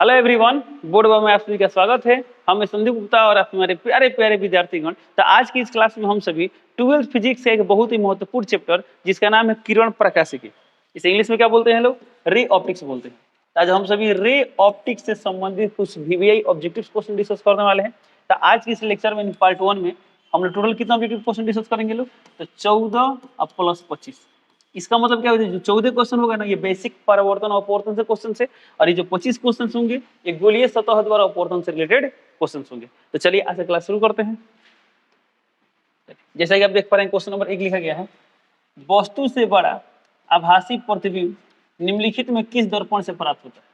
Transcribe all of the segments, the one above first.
Hello everyone, board में आप सभी का स्वागत है। हम संदीप गुप्ता और आप हमारे प्यारे प्यारे विद्यार्थीगण। तो आज की इस क्लास में हम सभी 12th फिजिक्स का एक बहुत ही महत्वपूर्ण चैप्टर जिसका नाम है किरण प्रकाशिकी, इसे इंग्लिश में क्या बोलते हैं लोग? रे ऑप्टिक्स बोलते हैं। तो आज हम सभी रे ऑप्टिक्स से संबंधित कुछ वीवीआई ऑब्जेक्टिव क्वेश्चन डिस्कस करने वाले हैं। तो आज की इस लेक्चर में पार्ट 1 में हम लोग टोटल कितना ऑब्जेक्टिव क्वेश्चन डिस्कस करेंगे लोग? तो 14 और प्लस 25। इसका मतलब क्या होता है? जो 14 क्वेश्चन होगा ना, ये बेसिक परावर्तन और अपवर्तन से क्वेश्चन से, और ये जो 25 क्वेश्चन होंगे ये गोलीय सतह द्वारा अपवर्तन से रिलेटेड क्वेश्चन होंगे। तो चलिए आज से क्लास शुरू करते हैं। जैसा कि आप देख पा रहे हैं, क्वेश्चन नंबर 1 लिखा गया है, वस्तु से बड़ा आभासी प्रतिबिंब निम्नलिखित में किस दर्पण से प्राप्त होता है?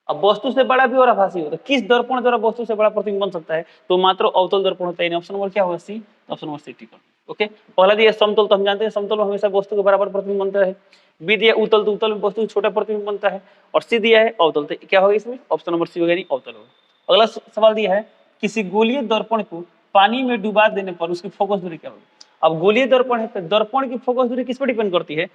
अब वस्तु से बड़ा भी और आभासी होता है, किस दर्पण द्वारा वस्तु से बड़ा प्रतिबिंब बन सकता है? तो मात्र अवतल दर्पण होता है। ऑप्शन नंबर क्या होगा? सी। ऑप्शन नंबर सी टिक। ओके, पहला दिया समतल, तो हम जानते हैं समतल में हमेशा वस्तु के बराबर प्रतिबिंब बनता है। बी दिया उतल, तो उतल में वस्तु छोटा प्रतिबिंब बनता है। और सी दिया है अवतल, तो क्या होगा इसमें? ऑप्शन नंबर सी होगा, यानी अवतल होगा। अगला सवाल दिया है, किसी गोलीय दर्पण को पानी में डुबा देने पर उसकी फोकस दूरी क्या होगी? अब गोलीय दर्पण है तो दर्पण की फोकस दूरी किस पर डिपेंड करती है?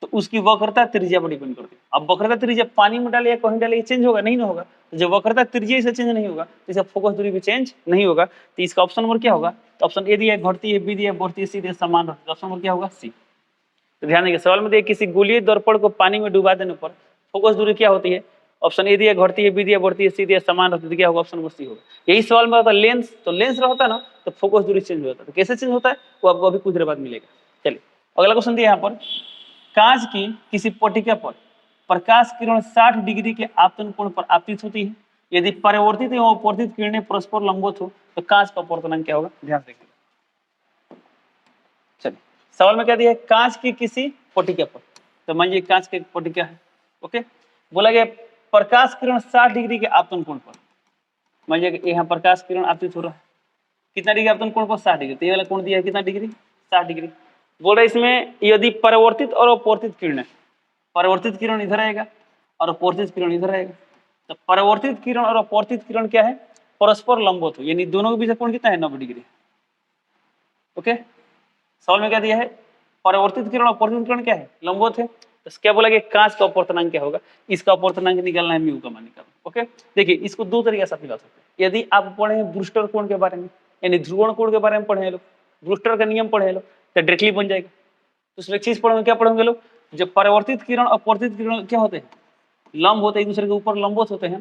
तो उसकी वक्रता त्रिज्या पर डिपेंड करती है। अब वक्रता त्रिज्या पानी में डाले या कहीं डाले चेंज होगा? नहीं ना होगा। तो जब वक्रता त्रिज्या से चेंज नहीं होगा तो इसका फोकस दूरी भी चेंज नहीं होगा। तो इसका ऑप्शन नंबर क्या होगा? तो ऑप्शन ए दिया है घटती है, बी दिया है बढ़ती है, सी दिया है समान रहती है। ऑप्शन नंबर क्या होगा? सी। तो ध्यान देंगे, सवाल में दिया किसी गोलीय दर्पण को पानी में डुबा देने पर फोकस दूरी क्या होती है? ऑप्शन ए दिया घटती है, बी दिया बढ़ती है, सी दिया समान रहती है। तो क्या होगा? ऑप्शन नंबर सी होगा। यही सवाल में होता है लेंस, तो लेंस रहता है ना तो फोकस दूरी चेंज हो जाता है। तो कैसे चेंज होता है वो आपको अभी कुछ देर बाद मिलेगा। चलिए अगला क्वेश्चन दिया यहाँ पर, कांच की किसी पट्टिका पर प्रकाश किरण 60 डिग्री के आपतन कोण पर आपतित होती है। यदि परावर्तित एवं अपवर्तित किरणें परस्पर लंबवत हो तो कांच का अपवर्तनांक क्या होगा? ध्यान से देखिए। चलिए सवाल में क्या दिया है? कांच की किसी पट्टिका पर, तो मान लीजिए कांच की पट्टिका है। ओके, बोला गया प्रकाश किरण 60 डिग्री के आपतन कोण पर, मान लीजिए यहाँ प्रकाश किरण आपतित हो रहा है, कितना डिग्री आपतन कोण पर? 60 डिग्री। तो ये वाला कोण दिया है कितना डिग्री? 60 डिग्री। बोल रहा है इसमें यदि परावर्तित और अपवर्तित किरणें, परावर्तित किरण इधर आएगा और अपवर्तित किरण इधर आएगा, तो परावर्तित किरण और अपवर्तित किरण क्या है? परस्पर लंबवत हो, यानी दोनों के बीच कोण कितना है? 90 डिग्री। ओके, सवाल में क्या दिया है? परावर्तित किरण और अपवर्तित किरण क्या है? लंबवत है। तो क्या बोला कि कांच का अपवर्तनांक क्या होगा? इसका अपवर्तनांक निकालना है, म्यू का मान निकालना। ओके, देखिए इसको दो तरीके से निकाल सकते हैं। यदि आप पढ़े हैं ब्रूस्टर कोण के बारे में, यानी ध्रुवण कोण के बारे में पढ़े हैं लोग, ब्रूस्टर का नियम पढ़े हैं लोग, तो डायरेक्टली बन जाएगा। दूसरी चीज पढ़ोगे, क्या पढ़ोगे लोग? जब परावर्तित किरण अपवर्तित किरण क्या होते हैं? लंब होते हैं, एक दूसरे के ऊपर लंबवत होते हैं।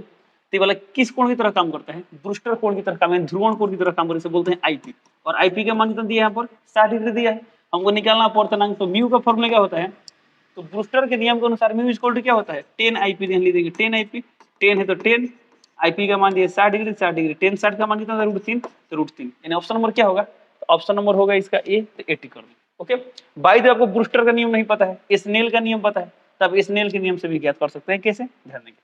तो वाला किस कोण की तरह काम करता है? ब्रूस्टर कोण की तरह काम, ध्रुवण कोण की तरह काम करते हैं, बोलते हैं आईपी। और आईपी का मान कितना दिया है? यहाँ पर 60 डिग्री दिया है। हमको निकालना अपवर्तनांक, तो म्यू का फॉर्मूला क्या होता है? तो ब्रूस्टर के नियम के अनुसार म्यू इक्वल टू क्या होता है? 10 आईपी। ध्यान लीजिए 10 आईपी, 10 है तो 10, आईपी का मान दिया 60 डिग्री, 60 डिग्री 10, 60 का मान कितना था? √3, तो √3, यानी ऑप्शन नंबर क्या होगा? तो ऑप्शन नंबर होगा इसका ए, तो 80 कर दो। ओके, बाय द आपको ब्रूस्टर का नियम नहीं पता है, स्नेल का नियम पता है, तब स्नेल के नियम से भी ज्ञात कर सकते हैं। कैसे? ध्यान देंगे।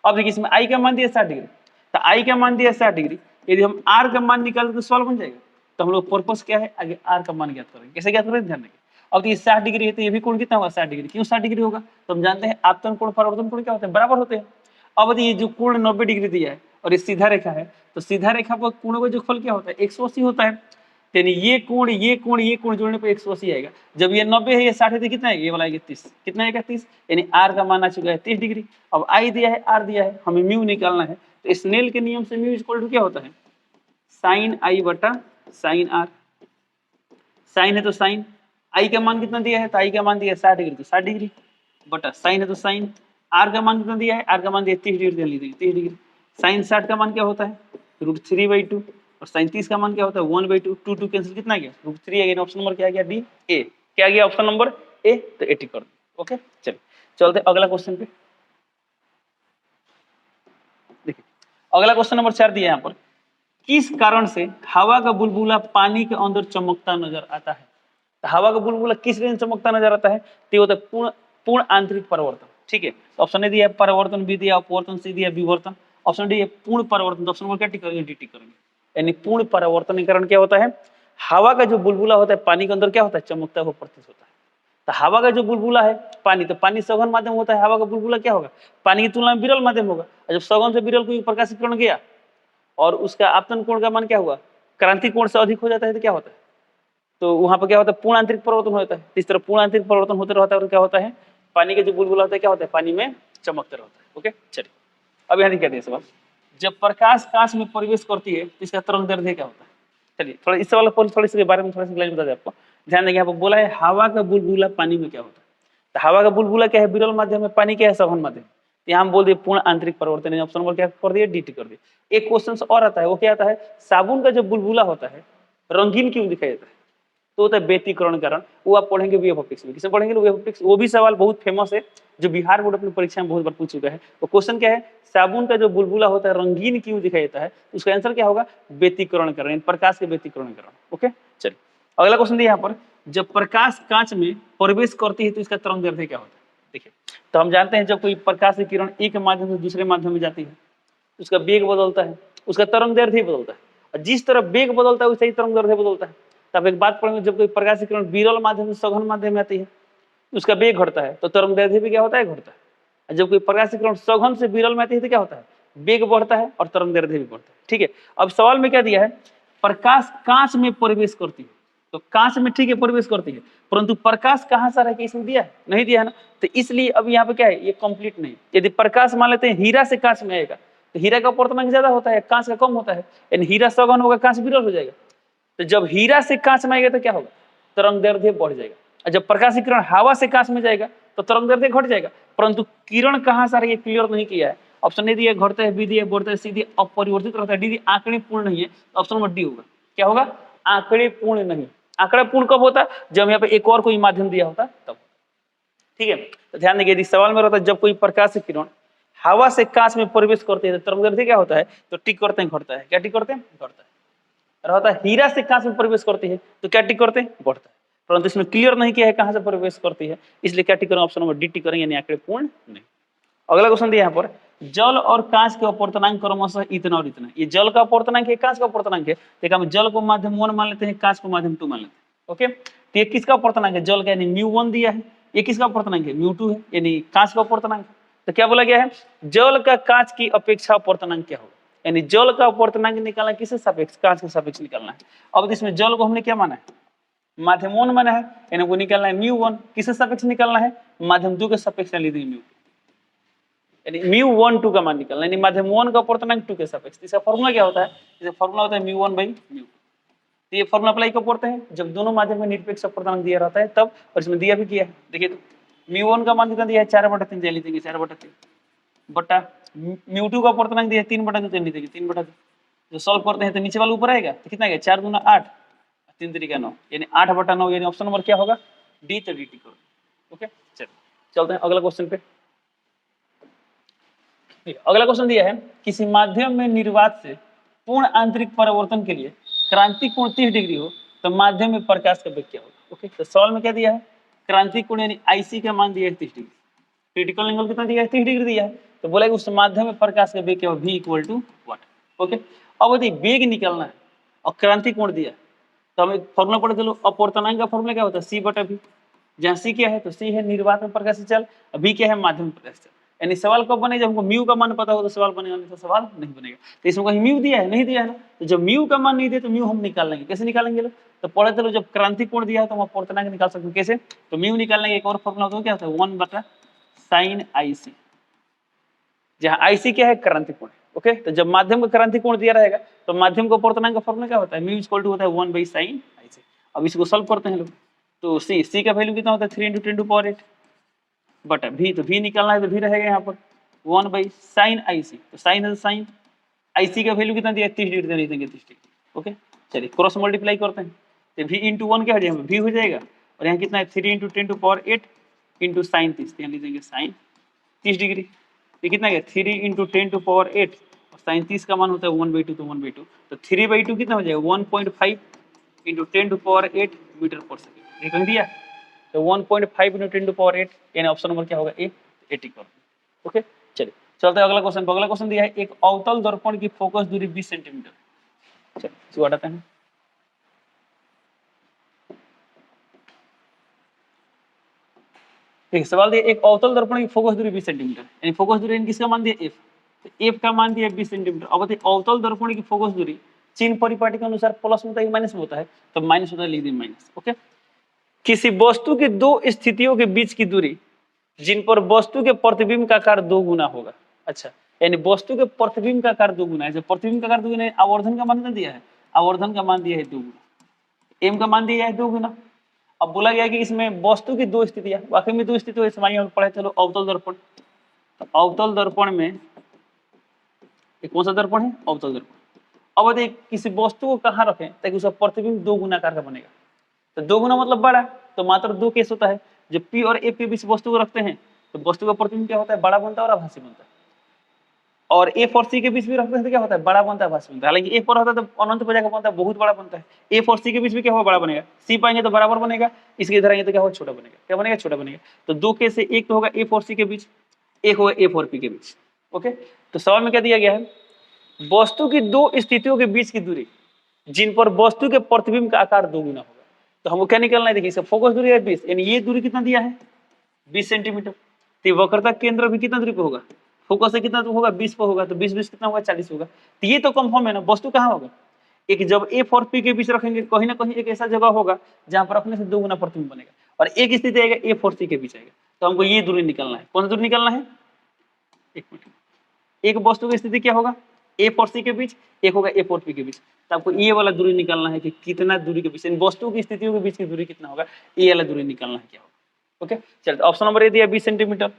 अब देखिए इसमें आई का मान दिया 60 डिग्री, तो आई का मान दिया 60 डिग्री, यदि हम आर का मान निकालें तो सॉल्व बन जाएगा। तो हम लोग पर्पस क्या है? आगे आर का मान ज्ञात करेंगे। कैसे ज्ञात करेंगे? ध्यान देंगे। अब ये 60 डिग्री है तो ये भी कोण कितना होगा? 60 डिग्री। क्यों 60 डिग्री होगा? तो हम जानते हैं आपतन कोण परावर्तन कोण क्या होते हैं? बराबर होते हैं। अब ये जो कोण 90 डिग्री दिया है और ये सीधा रेखा है, तो सीधा रेखा पर कोणों का जो फल क्या होता है? 180 होता है। यानी ये कोण ये कोण ये कोण जोड़ने पर 180 आएगा। जब ये 90 है, ये 60 है, तो कितना है? ये वाला आएगा 30। कितना आएगा? 30, यानी आर का मान आ चुका है 30 डिग्री। अब आई दिया है, आर दिया है, हमें म्यू निकालना है। तो स्नेल के नियम से म्यू इक्वल टू क्या होता है? साइन आई बटा साइन आर। साइन है तो साइन, आई का मान कितना दिया है? तो आई का मान दिया है 60 डिग्री, तो 60 डिग्री बटा साइन है तो साइन, आर का मान कितना दिया है? आर का मान दिया 30 डिग्री, लीजिए 30 डिग्री। साइन 60 का मान क्या होता है? √3/2, और साइन 30 का मान क्या होता है? 1/2, 2 कैंसिल, कितना गया? √3 आ गया। ऑप्शन नंबर क्या गया? डी, ए। क्या गया? ऑप्शन नंबर ए, तो 80 कर दो। ओके, चलिए चलते अगला क्वेश्चन पे। देखिए अगला क्वेश्चन नंबर 4 दिया है यहाँ पर, किस कारण से हवा का बुलबुला पानी के अंदर चमकता नजर आता है? तो हवा का बुलबुला किस रेंज चमकता नजर आता है? तो होता है पूर्ण आंतरिक परावर्तन। ठीक है, तो ऑप्शन ए दिया है परावर्तन, बी दिया अपवर्तन, सी दिया विवर्तन, ऑप्शन डी है पूर्ण परावर्तन। तो ऑप्शन नंबर क्या टिक करेंगे? डी टिक करेंगे। यानी पूर्ण परावर्तन के कारण क्या होता है? हवा का जो बुलबुला होता है पानी के अंदर क्या होता है? चमकता हुआ प्रतीत होता है। तो हवा का जो बुलबुला है पानी, तो पानी सघन माध्यम होता है, हवा का बुलबुला क्या होगा? पानी की तुलना में विरल माध्यम होगा। और जब सघन से विरल कोई प्रकाशित किरण गया और उसका आपतन कोण का मान क्या हुआ? क्रांति कोण से अधिक हो जाता है, तो क्या होता है? तो वहां पर क्या होता है? पूर्ण आंतरिक परिवर्तन होता है। इस तरह पूर्ण आंतरिक परिवर्तन होते रहता है और क्या होता है? पानी के जो बुलबुला होता है क्या होता है? पानी में चमकते रहता है। ओके, चलिए अब यहाँ क्या दिया सवाल, जब प्रकाश कांच में प्रवेश करती है तो इसका तरंग दैर्ध्य क्या होता है? चलिए थोड़ा इस सवाल पर थोड़ा इसके बारे में थोड़ा सा बता दें आपको। ध्यान देंगे, यहाँ पर बोला है हवा का बुलबुला पानी में क्या होता है। तो हवा का बुलबुला क्या है? विरल माध्यम में। पानी क्या है? सघन माध्यम। यहाँ हम बोल दिए पूर्ण आंतरिक परिवर्तन, ऑप्शन नंबर क्या कर दिए? डी कर दिए। एक क्वेश्चन और आता है, वो क्या आता है? साबुन का जो बुलबुला होता है रंगीन क्यों दिखाई देता है? तो होता है व्यतिकरण कारण। वो आप पढ़ेंगे वेव ऑप्टिक्स में। किसमें पढ़ेंगे? Wave optics. वो भी सवाल बहुत फेमस है, जो बिहार बोर्ड अपनी परीक्षा में बहुत बार पूछ चुका है। तो क्वेश्चन क्या है? साबुन का जो बुलबुला होता है रंगीन क्यों दिखाई देता है? उसका आंसर क्या होगा? व्यतिकरण कारण, प्रकाश के व्यतिकरण कारण। ओके, चलिए अगला क्वेश्चन दिया यहाँ पर, जब प्रकाश कांच में प्रवेश करती है तो इसका तरंग दैर्ध्य क्या होता है? देखिए, तो हम जानते हैं जब कोई प्रकाश की किरण एक माध्यम से दूसरे माध्यम में जाती है उसका वेग बदलता है, उसका तरंग दैर्ध्य बदलता है। और जिस तरह वेग बदलता है वैसे ही तरंग दैर्ध्य बदलता है। तब एक बात पढ़ेंगे, जब कोई प्रकाश की किरण विरल माध्यम से सघन माध्यम में आती है उसका वेग घटता है, तो तरंग दैर्ध्य भी क्या होता है? घटता है। और जब कोई प्रकाश की किरण सघन से विरल में आती है तो क्या होता है? वेग बढ़ता है और तरंग दैर्ध्य भी बढ़ता है। ठीक है, अब सवाल में क्या दिया है? प्रकाश कांच में प्रवेश करती है, तो कांच में ठीक है प्रवेश करती है, परंतु प्रकाश कहाँ से है इसमें दिया है? नहीं दिया है ना। तो इसलिए अब यहाँ पे क्या है? ये कंप्लीट नहीं। यदि प्रकाश मान लेते हैं हीरा से कांच में आएगा तो हीरा का अपवर्तनांक ज्यादा होता है, कांच का कम होता है, यानी हीरा सघन होगा, कांच विरल हो जाएगा। तो जब हीरा से कांच में आएगा तो क्या होगा? तरंग दैर्ध्य बढ़ जाएगा। और जब प्रकाश की किरण हवा से कांच में जाएगा तो तरंग दैर्ध्य घट जाएगा। परंतु किरण कहाँ से आ रही है क्लियर नहीं किया है। ऑप्शन नहीं दिया, घटता है, बी दिया, बढ़ता है, सी दिया, अपरिवर्तित रहता है, डी दिया, आंकड़े पूर्ण नहीं है। ऑप्शन नंबर डी होगा। क्या होगा? आंकड़े पूर्ण नहीं। आंकड़ा पूर्ण कब होता है? जब यहाँ पे एक और कोई माध्यम दिया होता तब। ठीक है, तो ध्यान देंगे, यदि सवाल में रहता है जब कोई प्रकाश की किरण हवा से कांच में प्रवेश करते हैं तो तरंग दैर्ध्य क्या होता है? तो टिक करते हैं, घटता है। क्या टिक करते हैं? घटता है। रहता है हीरा से कांच में प्रवेश करती है तो क्या टिक करते हैं? बढ़ता है। परंतु इसमें क्लियर नहीं किया है कहां से प्रवेश करती है, इसलिए क्या टिक करेंगे? ऑप्शन नंबर डी टिक करेंगे, यानी आंकड़े पूर्ण नहीं। अगला क्वेश्चन दिया यहाँ पर, जल और कांच के अपवर्तनांक क्रमशः इतना और इतना। ये जल का अपवर्तनांक है, कांच का अपवर्तनांक है। देखा, हम जल को माध्यम 1 मान लेते हैं, कांच को माध्यम 2 मान लेते हैं। ओके, तो ये किसका अपवर्तनांक है? जल का, यानी μ1 दिया है। ये किसका अपवर्तनांक है? μ2 है, यानी कांच का अपवर्तनांक। तो क्या बोला गया है? जल का कांच की अपेक्षा अपवर्तनांक क्या होगा? यानी जल का अपवर्तनांक निकालना किससे सापेक्ष? कांच के सापेक्ष निकालना है। अब इसमें जल को हमने क्या माना है? माध्यम 1 माना है, यानी वो निकालना है μ1। किससे सापेक्ष निकालना है? माध्यम 2 के सापेक्ष ले देंगे μ2, यानी μ1 2 का मान निकालना है, यानी माध्यम 1 का अपवर्तनांक 2 के सापेक्ष। इसका फॉर्मूला क्या होता है? इसका फॉर्मूला होता है μ1/μ2। तो ये फॉर्मूला अप्लाई कब करते हैं? जब दोनों माध्यम में निरपेक्ष अपवर्तनांक दिया रहता है तब, और इसमें दिया भी किया है। देखिए तो μ1 का मान कितना दिया है? 4/3 ले लेंगे, 4/3 बटा μ2 का अपवर्तनांक दिया है 3/2 ले लेंगे, 3/2। जो सॉल्व करते हैं तो नीचे वाला ऊपर आएगा, तो कितना आएगा? 4 दूना 8, 3 3 9, यानी 8/9, यानी ऑप्शन नंबर क्या होगा? डी। तो डी टिक करो। ओके, चलिए चलते हैं अगला क्वेश्चन पे। अगला क्वेश्चन दिया है, किसी माध्यम में निर्वात से पूर्ण आंतरिक परावर्तन के लिए क्रांतिक कोण 30 डिग्री हो तो माध्यम में प्रकाश का वेग क्या होगा? ओके, तो सवाल में क्या दिया है? क्रांतिक कोण यानी आईसी का मान दिया है 30 डिग्री। क्रिटिकल एंगल कितना दिया है? 30 डिग्री दिया है। तो बोला उस माध्यम में प्रकाश का वेग क्या होगा? v = what? ओके, अब यदि वेग निकालना है और क्रांतिक कोण दिया तो हमें फॉर्मूला पढ़ चलो। अपवर्तनांक का फॉर्मूला क्या होता है? c/v। जहाँ c क्या है? तो c है निर्वात में प्रकाश चल, v क्या है? माध्यम में प्रकाश चल। यानी सवाल कब बनेगा? जब हमको म्यू का मान पता हो तो सवाल बनेगा, नहीं तो सवाल नहीं बनेगा। तो इसमें कहीं म्यू दिया है? नहीं दिया है ना। तो जब म्यू का मान नहीं दिया तो म्यू हम निकाल लेंगे। कैसे निकालेंगे लोग? तो पढ़े चलो, जब क्रांतिक कोण दिया है तो हम अपवर्तनांक निकाल सकते हैं। कैसे? तो म्यू निकालने का एक और फॉर्मूला होता है, क्या होता है? 1/sin IC, जहाँ IC क्या है? क्रांतिक कोण। ओके, तो जब माध्यम का क्रांतिक कोण दिया रहेगा तो माध्यम का अपवर्तनांक का फॉर्मूला क्या होता है? म्यू = होता है 1/sin IC। अब इसको सॉल्व करते हैं लोग, तो c का वैल्यू कितना होता है? 3 × 10⁸ बटा v, तो v निकालना है तो v रहेगा यहाँ पर 1/sin IC। तो साइन है तो साइन, IC का वैल्यू कितना दिया है? 30 डिग्री, नहीं देंगे 30 डिग्री। ओके, चलिए क्रॉस मल्टीप्लाई करते हैं, तो v × 1 क्या हो जाएगा? v हो जाएगा, और यहाँ कितना है? 3 × 10⁸ इंटू साइन 30, यहाँ लिख देंगे साइन 30 डिग्री। ये कितना गया? 3 × 10⁸, और साइन 30 का मान होता है 1/2, तो 1/2, तो 3/2 कितना हो जाएगा? 1.5 × 10⁸ मीटर पर सेकेंड। ये कहीं दिया, तो 1.5 × 10⁸, यानी ऑप्शन नंबर क्या होगा? ए, 80 कर। ओके, चलिए चलते हैं अगला क्वेश्चन। अगला क्वेश्चन दिया है, एक अवतल दर्पण की फोकस दूरी 20 सेंटीमीटर। चलिए इसको हटाते हैं। ठीक है, सवाल दिया एक अवतल दर्पण की फोकस दूरी 20 सेंटीमीटर, यानी फोकस दूरी किसका मान दिया? एफ। तो एफ का मान दिया 20 सेंटीमीटर। अब अवतल दर्पण की फोकस दूरी चिन्ह परिपाटी के अनुसार प्लस में होता है माइनस में होता है? तो माइनस होता है, लिख दें माइनस। ओके, किसी वस्तु की दो स्थितियों के बीच की दूरी जिन पर वस्तु के प्रतिबिंब का आकार 2 गुना होगा। अच्छा, यानी वस्तु के प्रतिबिंब का आकार 2 गुना है। जब प्रतिबिंब का आकार 2 गुना है, आवर्धन का मान कितना दिया है, आवर्धन का मान दिया है 2 गुना, एम का मान दिया है 2 गुना। अब बोला गया कि इसमें वस्तु की 2 स्थितियां, वाकई में 2 स्थिति समाई हम पढ़े। चलो अवतल दर्पण, तो अवतल दर्पण में ये कौन सा दर्पण है, अवतल दर्पण। अब देख किसी वस्तु को कहाँ रखें ताकि उसका प्रतिबिंब 2 गुना आकार का बनेगा, तो 2 गुना मतलब बड़ा, तो मात्र 2 केस होता है। जब P और F के बीच वस्तु को रखते हैं तो वस्तु का प्रतिबिंब क्या होता है, बड़ा बनता है और आभासी बनता है। और F और C के बीच भी रखते हैं तो क्या होता है, बड़ा बनता है, आभासी बनता है। हालांकि F पर होता है तो अनंत पर जाकर बनता है, बहुत बड़ा बनता है। F और C के बीच में क्या होगा, बड़ा बनेगा। C पाएंगे तो बराबर बनेगा, इसके इधर आएंगे तो क्या होगा, छोटा बनेगा। क्या बनेगा, छोटा बनेगा। तो 2 केस से एक तो होगा F और C के बीच, एक होगा F और P के बीच। ओके, तो सवाल में क्या दिया गया है, वस्तु की 2 स्थितियों के बीच की दूरी जिन पर वस्तु के प्रतिबिंब का आकार 2 गुना होगा। तो हमको क्या निकलना है, देखिए इसका फोकस दूरी है 20, यानी ये दूरी कितना दिया है, 20 सेंटीमीटर। तो वक्रता केंद्र भी कितना दूरी पे होगा, फोकस से कितना होगा, 20 पर होगा, तो 20 20 कितना होगा, 40 होगा। तो ये तो कंफर्म है ना, वस्तु कहाँ होगा, एक जब F और P के बीच रखेंगे कहीं ना कहीं एक ऐसा जगह होगा जहां पर अपने से 2 गुना प्रतिबिंब बनेगा, और एक स्थिति आएगा F और C के बीच आएगा। तो हमको ये दूरी निकालना है। कौन सा दूरी निकालना है, एक मिनट, एक वस्तु की स्थिति क्या होगा, F और C के बीच, एक होगा F और P के बीच। तो आपको ये वाला दूरी निकालना है कि कितना दूरी के बीच, वस्तु की स्थितियों के बीच की दूरी कितना होगा, ये वाला दूरी निकालना है क्या होगा। ओके, चलिए ऑप्शन नंबर ए दिया 20 सेंटीमीटर,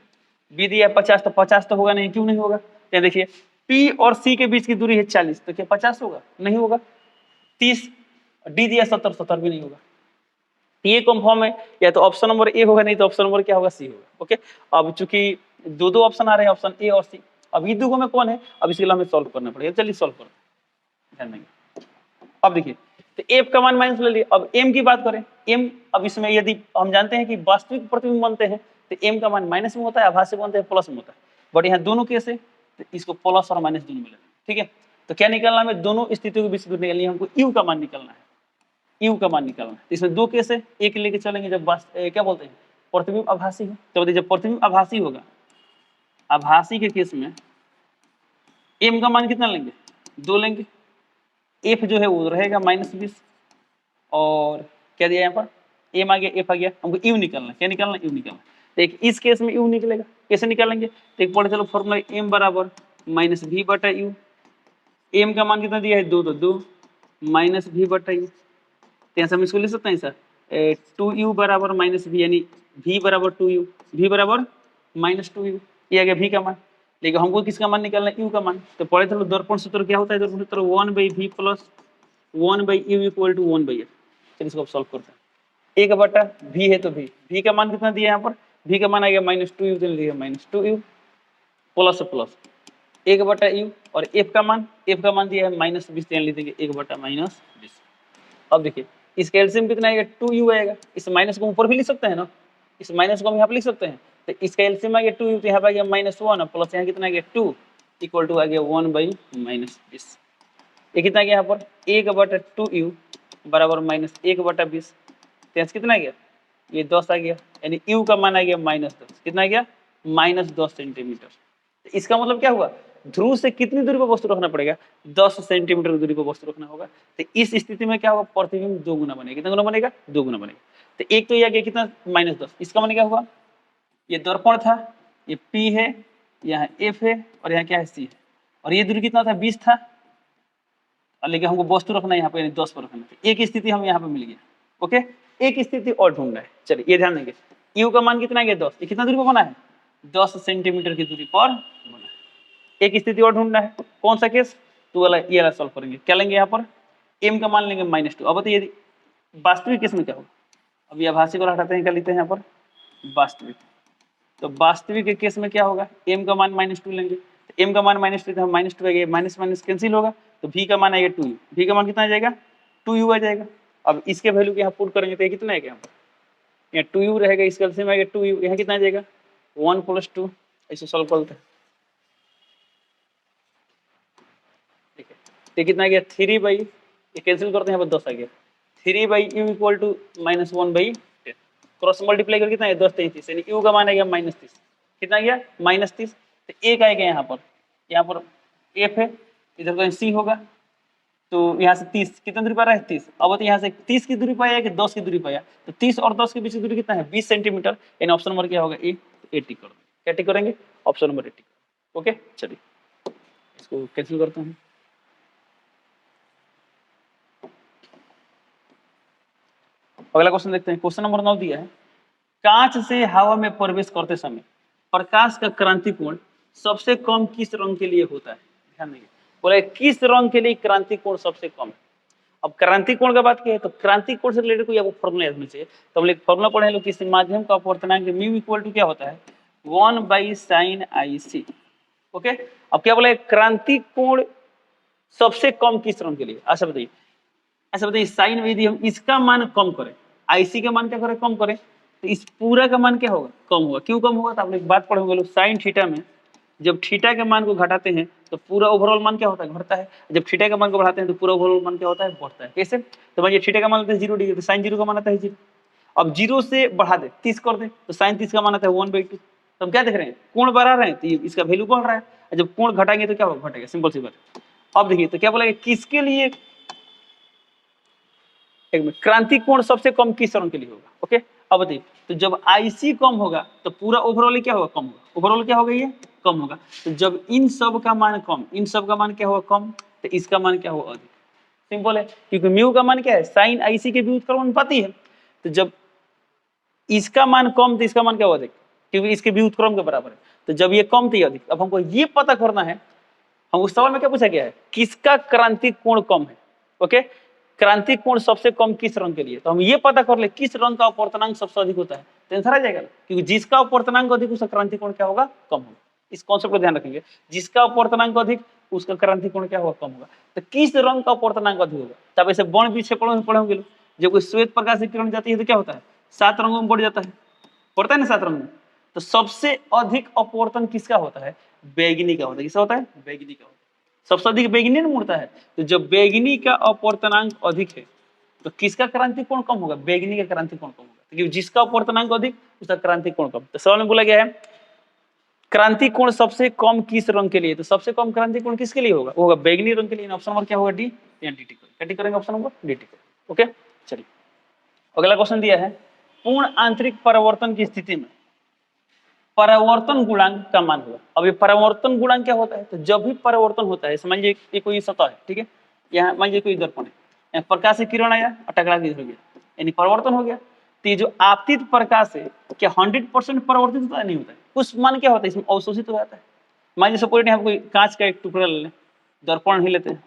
बी दिया 50, तो 50 तो होगा नहीं, क्यों नहीं होगा, तो देखिए P और C के बीच की दूरी है 40, तो क्या 50 होगा, नहीं होगा। 30, डी दिया 70, 70 भी नहीं होगा। ये कंफर्म है, या तो ऑप्शन नंबर ए होगा, नहीं तो ऑप्शन नंबर क्या होगा, सी होगा। ओके, अब चूंकि दो ऑप्शन आ रहे हैं, ऑप्शन ए और सी, अब ये दो में कौन है, अब इसके लिए हमें सॉल्व करना पड़ेगा। चलिए सॉल्व करते हैं, ध्यान देंगे। अब देखिए, तो एफ का मान माइनस ले लिए। अब एम की बात करें, एम, अब इसमें यदि हम जानते हैं कि वास्तविक प्रतिबिंब बनते हैं तो एम का मान माइनस में होता है, आभासी बनते हैं प्लस में होता है। बट यहाँ दोनों केस है तो इसको प्लस और माइनस दोनों मिलेगा। ठीक है, तो क्या निकालना है, दोनों स्थितियों के बीच निकालनी है हमको, यू का मान निकालना है, यू का मान निकालना है। इसमें 2 केस है, एक लेके चलेंगे जब क्या बोलते हैं, प्रतिबिंब आभासी हो, तो जब प्रतिबिंब आभासी होगा, आभासी के केस में एम का मान कितना लेंगे, 2 लेंगे। एफ जो है वो रहेगा -20, और क्या दिया यहाँ पर, एम आ गया, एफ आ गया, हमको यू निकालना है। क्या निकालना, यू निकालना। देख इस केस में यू निकलेगा, कैसे निकालेंगे, देख पढ़े चलो फॉर्मूला, एम बराबर -v बटा यू। एम का मान कितना दिया है, 2, तो 2 -v बटा यू, यहाँ से हम इसको ले सकते हैं सर, 2u बराबर -v, यानी v बराबर 2u, v बराबर -2u, ये आ गया v का मान। लेकिन हमको किसका मान निकालना है, u का मान। तो पढ़े चलो दर्पण सूत्र क्या होता है, दर्पण सूत्र 1/v plus 1/u equal to 1/f। चलिए इसको सॉल्व करते हैं। 1 बटा v है तो v का मान कितना दिया है यहाँ पर, v का मान आ गया -2u, तो लिखिए -2u प्लस प्लस 1 बटा u, और f का मान दिया है -20, तो लिख देंगे 1 बटा -20। अब देखिए इसका एलसीएम कितना आएगा, 2u आएगा। इस माइनस को ऊपर भी लिख सकते हैं ना, इस माइनस को हम यहाँ पे लिख सकते हैं। तो इसका एलसीएम आ गया 2u, तो यहाँ पे आ गया -1, प्लस यहाँ कितना आ गया 2 इक्वल टू आ गया 1/-20। ये कितना गया यहाँ पर, 1 बटा 2u बराबर -1 बटा 20, तो यहाँ कितना आ गया, ये 10 आ गया, यानी u का मान आ गया -10। कितना आ गया, -10 सेंटीमीटर। तो इसका मतलब क्या हुआ, ध्रुव से कितनी दूरी पर वस्तु रखना पड़ेगा, 10 सेंटीमीटर की दूरी पर वस्तु रखना होगा। तो इस स्थिति में क्या होगा, प्रतिबिंब 2 गुना बनेगा। कितना गुना बनेगा, 2 गुना बनेगा। तो एक तो ये आ गया कितना, -10, इसका मतलब क्या हुआ, ये दर्पण था, ये P है, यहाँ F है, और यहाँ क्या है, C है, और ये दूरी कितना था, 20 था, लेकिन हमको वस्तु रखना है यहाँ पे, यानी 10 पर रखना है। एक स्थिति हम यहाँ पे मिल गया। ओके, एक स्थिति और ढूंढना है। चलिए ये ध्यान देंगे, U का मान कितना है, 10, ये कितना दूरी पर बना है, 10 सेंटीमीटर की दूरी पर बना है। एक स्थिति और ढूंढना है, कौन सा केस, तो वाला ये वाला सॉल्व करेंगे। क्या लेंगे यहाँ पर, m का मान लेंगे -2। अब बताइए यदि वास्तविक केस में क्या होगा, अभी आभासी को हटाते हैं, क्या लेते हैं यहाँ पर, वास्तविक। तो वास्तविक के केस में क्या होगा, m का मान -2 लेंगे, तो m का मान -2 तो -2 आ गया, माइनस माइनस कैंसिल होगा, तो v का मान आएगा 2u, v का मान कितना आ जाएगा, 2u आ जाएगा। अब इसके वैल्यू को यहाँ पुट करेंगे तो ये कितना आएगा, यहाँ पर यहाँ 2u रहेगा, इसका एलसीएम आएगा 2u, यहाँ कितना आ जाएगा 1 + 2। ऐसे सॉल्व करते हैं, ये कितना आ गया, 3 ये कैंसिल करते हैं, यहाँ पर 10 आ गया, 3/u equal to -1/10। Cross multiply करके कितना है, 10 33, यानी u का मान आ गया -30। कितना गया, -30। तो एक आएगा यहाँ पर f है, इधर का c होगा, तो यहाँ से 30 कितना दूरी पर है, 30। अब तो यहाँ से 30 की दूरी पाया कि 10 की दूरी पाया, तो 30 और 10 के बीच की दूरी कितना है, 20 सेंटीमीटर, यानी ऑप्शन नंबर क्या होगा, ए। 80 कर देंगे, क्या टिक करेंगे, ऑप्शन नंबर 80। ओके, चलिए इसको कैंसिल करते हैं। अगला क्वेश्चन देखते हैं, क्वेश्चन नंबर 9 दिया है, कांच से हवा में प्रवेश करते समय प्रकाश का क्रांति कोण सबसे कम किस रंग के लिए होता है? ध्यान देंगे, बोले किस रंग के लिए क्रांति कोण सबसे कम है। अब क्रांति कोण का बात की है तो क्रांति कोण से रिलेटेड कोई आपको फॉर्मूला याद होना चाहिए। तो हम लोग फॉर्मूला पढ़े लोग, किसी माध्यम का अपवर्तनांक म्यू इक्वल टू क्या होता है 1/sin IC। ओके, अब क्या बोले क्रांति कोण सबसे कम किस रंग के लिए। अच्छा बताइए, ऐसा बताइए साइन में यदि हम इसका मान कम करें, आईसी का मान क्या करें कम करें, तो इस पूरा का मान क्या होगा कम होगा। क्यों कम होगा, तो आप लोग एक बात पढ़ोगे लोग, साइन थीटा में जब थीटा के मान को घटाते हैं तो पूरा ओवरऑल मान क्या होता है घटता है, जब थीटा का मान को बढ़ाते हैं तो पूरा ओवरऑल मान क्या होता है बढ़ता है। कैसे, तो मानिए थीटा का मान लेते हैं 0 डिग्री, तो साइन 0 का मान आता है 0। अब 0 से बढ़ा दे 30 कर दे तो साइन 30 का मान आता है 1/2। तो हम क्या देख रहे हैं कोण बढ़ा रहे हैं तो इसका वैल्यू बढ़ रहा है, और जब कोण घटाएंगे तो क्या होगा घटेगा, सिंपल सी बात। अब देखिए तो क्या बोला किसके लिए एक मिनट, क्रांति कोण सबसे कम किस रंग के लिए होगा। ओके, अब बताइए तो जब आईसी कम होगा तो पूरा ओवरऑल क्या होगा कम होगा, ओवरऑल क्या होगा ये कम होगा। तो जब इन सब का मान कम, इन सब का मान क्या होगा कम, तो इसका मान क्या होगा अधिक। सिंपल है, क्योंकि म्यू का मान क्या है साइन आईसी के व्युत्क्रम अनुपाती है। तो जब इसका मान कम तो इसका मान क्या होगा अधिक, क्योंकि इसके व्युत्क्रम के बराबर है। तो जब ये कम तो ये अधिक। अब हमको ये पता करना है, हम उस सवाल में क्या पूछा गया है किसका क्रांति कोण कम है। ओके, क्रांति कोण सबसे कम किस रंग के लिए, तो हम ये पता कर ले किस रंग का अपवर्तनांक सबसे अधिक होता है, तो आंसर आ जाएगा, क्योंकि जिसका अपवर्तनांक अधिक उसका क्रांति कोण क्या होगा कम होगा। इस कॉन्सेप्ट को ध्यान रखेंगे, जिसका अपवर्तनांक अधिक उसका क्रांति कोण क्या होगा कम होगा। तो किस रंग का अपवर्तनांक अधिक होगा, तब ऐसे बॉन्ड पीछे पढ़ोगे लोग, जब कोई श्वेत प्रकाश की किरण जाती है तो क्या होता है 7 रंगों में बढ़ जाता है, पड़ता है ना 7 रंग में। तो सबसे अधिक अपवर्तन किसका होता है बैगनी का होता है। किसका होता है बैगनी का होता है, सबसे अधिक बैगनी ना मुड़ता है। तो जब बैगनी का अपवर्तनांक अधिक है तो किसका क्रांति कोण कम होगा, बैगनी का क्रांति कोण कम होगा, क्योंकि जिसका अपवर्तनांक अधिक उसका क्रांति कोण कम। तो सवाल में बोला गया है क्रांति कोण सबसे कम किस रंग के लिए, तो सबसे कम क्रांति कोण किसके लिए होगा, वो होगा बैगनी रंग के लिए। ऑप्शन नंबर क्या होगा डी या डी टी, क्या टिक करेंगे option number D T. Okay, चलिए अगला क्वेश्चन दिया है, पूर्ण आंतरिक परावर्तन की स्थिति में परावर्तन गुणांक का मान होगा। अब ये परावर्तन गुणांक क्या होता है, तो जब भी परावर्तन होता है, समझिए ये कोई सतह है, ठीक है, यहाँ मान लीजिए कोई दर्पण है, यहाँ प्रकाश से किरण आया और टकरा के इधर गया, यानी परावर्तन हो गया। तो ये जो आपतित प्रकाश है क्या 100% परावर्तित होता है, नहीं होता है, कुछ मान क्या होता है इसमें अवशोषित हो जाता है। मान लीजिए सपोज यहाँ कोई कांच का एक टुकड़ा ले लें, दर्पण ही लेते हैं,